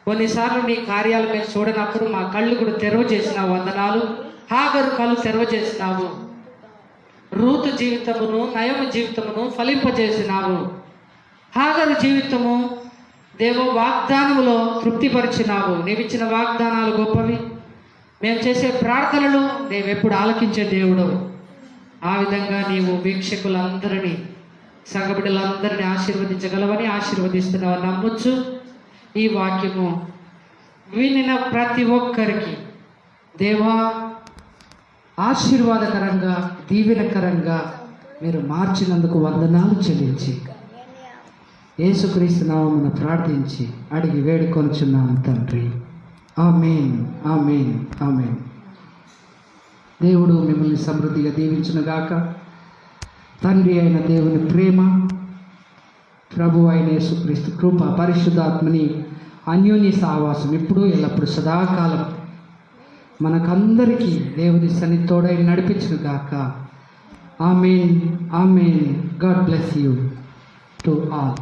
కొన్నిసార్లు నీ కార్యాలు మేము చూడనప్పుడు మా కళ్ళు కూడా తెరవ చేసినావు. వందనాలు. హాగరు కళ్ళు తెరవ చేసినావు. రూతు జీవితమును, నయము జీవితమును ఫలింపజేసినావు. హాగరు జీవితము దేవ వాగ్దానములో తృప్తిపరిచినావు. నీవిచ్చిన వాగ్దానాలు గొప్పవి. మేము చేసే ప్రార్థనలు నీవెప్పుడు ఆలకించే దేవుడు. ఆ విధంగా నీవు వీక్షకులందరినీ, సంఘబిడ్డలందరినీ ఆశీర్వదించగలవని ఆశీర్వదిస్తున్నావు నమ్మొచ్చు. ఈ వాక్యము వినిన ప్రతి ఒక్కరికి దేవా ఆశీర్వాదకరంగా, దీవెనకరంగా మీరు మార్చినందుకు వందనాలు చెల్లించి యేసుక్రీస్తు నామమున ప్రార్థించి అడిగి వేడుకొనుచున్నాము తండ్రి. ఆమేన్, ఆమేన్, ఆమేన్. దేవుడు మిమ్మల్ని సమృద్ధిగా దీవించునుగాక. తండ్రి అయిన దేవుని ప్రేమ, ప్రభు అయిన యేసుక్రీస్తు కృప, పరిశుద్ధాత్మని అన్యోన్య సహవాసం ఇప్పుడు ఎల్లప్పుడు సదాకాలం మనకందరికీ దేవుని సన్నిధి తోడై నడిపించునుగాక. Amen, amen. God bless you to all.